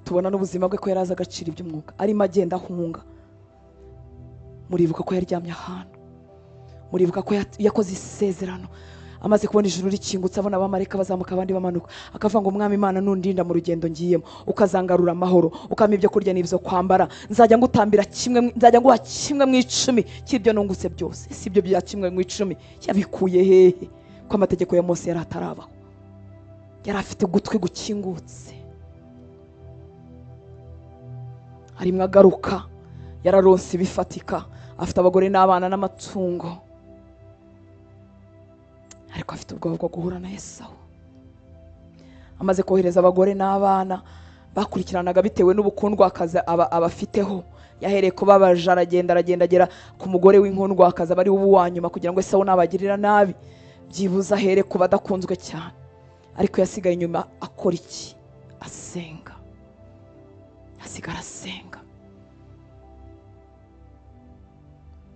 Tubona n'ubuzima bwe ko yarazi agaciro iby'umwuka, arimo agenda ahunga. muribuka ko yaryamye ahantu, muribuka ko yakoze isezerano, amaze kubona ijuru rikingutse abona abamarayika bazamuka abandi bamanuka, akavuga ngo Mwami Imana nundinda mu rugendo ngiyemo, ukazangarura amahoro, ukampa ibyo kurya n'ibyo kwambara, nzajya ngutambira kimwe, nzajya nguha kimwe mu 10 cy'ibyo nungutse byose. Si ibyo bya kimwe mu 10 yabikuye hehe? Ko amategeko ya Mose yari atarabaho, yari afite ugutwi gukingutse. Arimwe agaruka yararonse ibifatika, afite abagore n'abana n'amatungo, ariko afite ubwoba bwo guhura na Esawu. Amaze kohereza abagore n'abana bakurikiranaga bitewe n'ubukundwakazi abafiteho, yahereye ko babaje aragenda agera ku mugore w'inkundwakazi abari uwanyuma, kugira ngo Esawu nabagirira nabi byibuza ahere ku badakunzwe cyane. Ariko yasigaye inyuma akora iki? Asenga. Asigara asenga.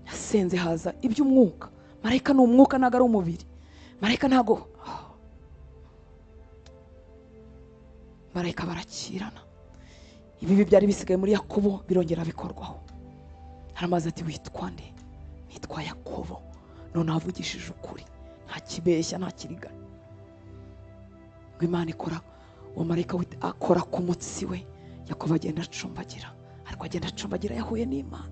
Yasenze haza iby'umwuka. Marayika ni umwuka, ntago ari umubiri. Marayika ntago, marayika barakirana. Ibi byari bisigaye muri Yakobo birongera bikorwaho. Haramaze ati witwa nde? Nitwa Yakobo. None avugishije ukuri, nta kibeshya nta kiriganya. Ngo Imana ikora, uwo marayika akora ku mutsi we, Yakobo agenda acumbagira, ariko agenda acumbagira yahuye n'Imana.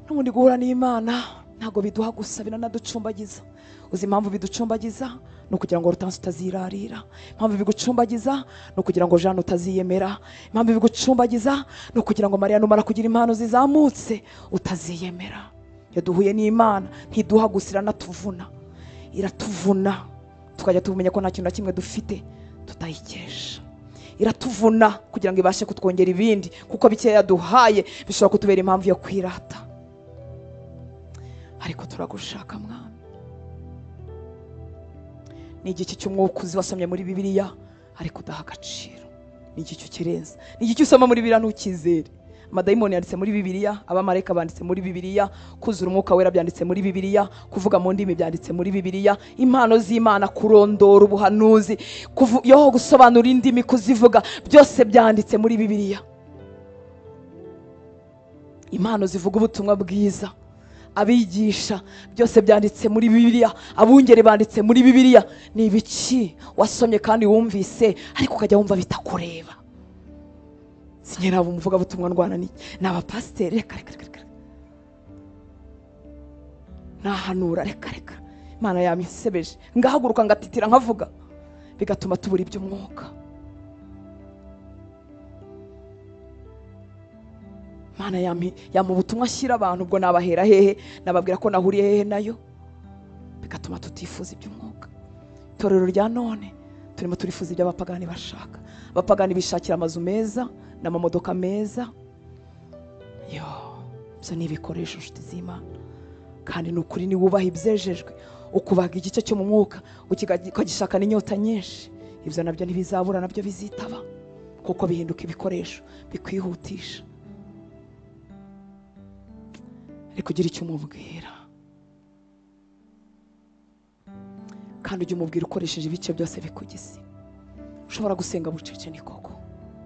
N'ubundi guhura n'Imana ntago biduha gusa, biranaducumbagiza. Uzi impamvu biducumbagiza? No kugira ngo Rutansi utazirarira. Impamvu bigucumbagiza no kugira ngo Jean utaziyemera. Impamvu bigucumbagiza no kugira ngo Maria numara kugira impano zizamutse utaziyemera. Iyo duhuye n'Imana ntiduha gusa, iranatuvuna, iratuvuna tukajya tubumenya ko nta kintu na kimwe dufite tutayikesha. Iratuvuna kugira ngo ibashe kutwongera ibindi, kuko bikeya duhaye bishobora kutubera impamvu yo kwirata. Ariko turagushaka Mwami. Ni igiki cy'umwuka uzi wasomye muri Bibiliya ariko udaha agaciro? Ni igiki ukirenza? Ni igiki usoma muri Bibiliya ntukizere? Amadayimoni yanditse muri Bibiliya, abamarayika banditse muri Bibiliya, kuzura umwuka wera byanditse muri Bibiliya, kuvuga mu ndimi byanditse muri Bibiliya, impano z'Imana, kurondora ubuhanuzi, yo gusobanura indimi, kuzivuga, byose byanditse muri Bibiliya. Impano zivuga ubutumwa bwiza, abigisha, byose byanditse muri Bibiliya, abungere banditse muri Bibiliya. Ni ibiki wasomye kandi wumvise ariko ukajya wumva bitakureba? Sinyera umuvuga butumwa ndwana ni n'abapasiteri, reka nahanura, reka Imana yamisebeje, ngahaguruka ngatitira nkavuga, bigatuma tubura iby'umwuka. Mana yamu butumwa ashyira abantu, ubwo nabahera hehe? Nababwira ko nahuriye hehe nayo? Bigatuma tutifuza iby'umwuka. Itorero rya none turimo turifuza ibyo abapagani bashaka. Abapagani bishakira amazu meza n'amamodoka meza. Byo ni ibikoresho nshuti z'Imana, kandi ni ukuri niwubaha ibyejejwe, ukubaga igice cyo mu mwuka ukagishaka n'inyota nyinshi, ibyo nabyo ntibizabura, nabyo bizitaba, kuko bihinduka ibikoresho bikwihutisha. Ariko ugira icyo umubwira, kandi ujye umubwira ukoresheje ibice byose bikugize. Ushobora gusenga bucece ni koko,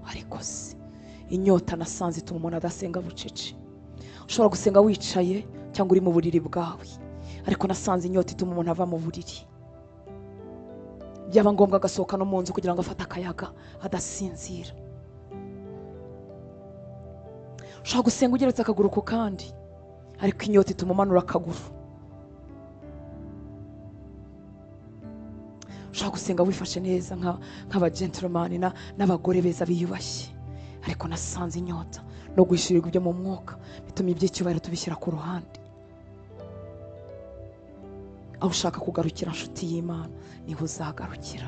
ariko si inyota nasanze ituma umuntu adasenga bucece. Ushobora gusenga wicaye cyangwa uri mu buriri bwawe, ariko nasanze inyota ituma umuntu ava mu buriri, byaba ngombwa agasohoka no mu nzu kugira ngo afate akayaga adasinzira. Ushobora gusenga ugeretse akaguru ku kandi, ariko inyota ituma umanura akaguru. Ushobora gusenga wifashe neza nk'aba gentleman n'abagore beza biyubashye, ariko nasanze inyota no guhishirirwa ibyo mu mwuka bituma iby'icyubahiro tubishyira ku ruhande. Aho ushaka kugarukira nshuti y'Imana niho uzagarukira.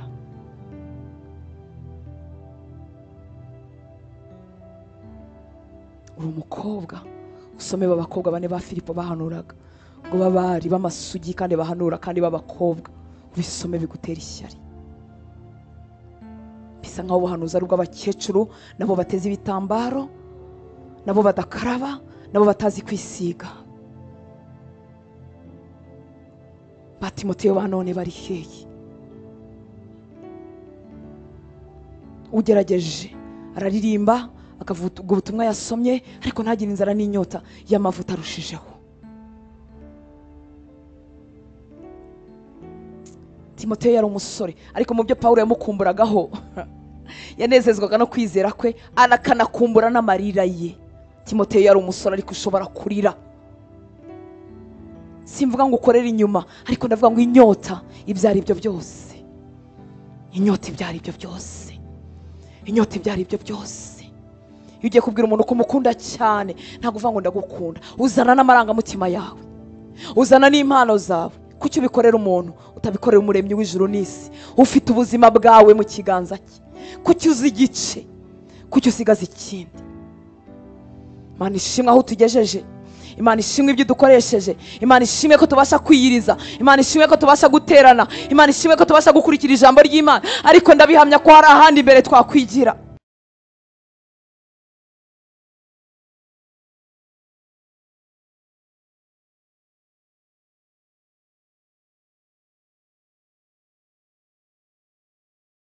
Uri umukobwa, usome b'abakobwa bane ba Filipo bahanuraga, ngo babari b'amasugi kandi bahanura kandi b'abakobwa, ubisome bigutera ishyari. Bisa nkaho ubuhanuzi ari ubw'abakecuru, nabo bateze ibitambaro, nabo badakaraba, nabo batazi kwisiga. Ba Timoteyo ba none bari hehe? Ugerageje araririmba, akavuga ubutumwa yasomye ariko ntagire inzara n'inyota y'amavuta arushijeho. Timoteyo yari umusore ariko mu byo Pawulo yamukumburagaho yanezezwaga no kwizera kwe anakanakumbura n'amarira ye. Timoteyo yari umusore ariko ushobora kurira. Simvuga ngo ukorere inyuma ariko ndavuga ngo inyota ibyari ibyo byose. Inyota ibyari ibyo byose. Inyota ibyari ibyo byose. Iyo ugiye kubwira umuntu ko umukunda cyane ntabwo uvuga ngo ndagukunda, uzana n'amarangamutima yawe, uzana n'impano zawe. Kuki ubikorera umuntu utabikorera umuremyi w'ijuru n'isi ufite ubuzima bwawe mu kiganza cye? Kuki uzi igice, kuki usigaza ikindi? Imana ishimwe aho tugejeje, Imana ishimwe ibyo dukoresheje, Imana ishimwe ko tubasha kwiyiriza, Imana ishimwe ko tubasha guterana, Imana ishimwe ko tubasha gukurikira ijambo ry'Imana. Ariko ndabihamya ko hari ahandi imbere twakwigira.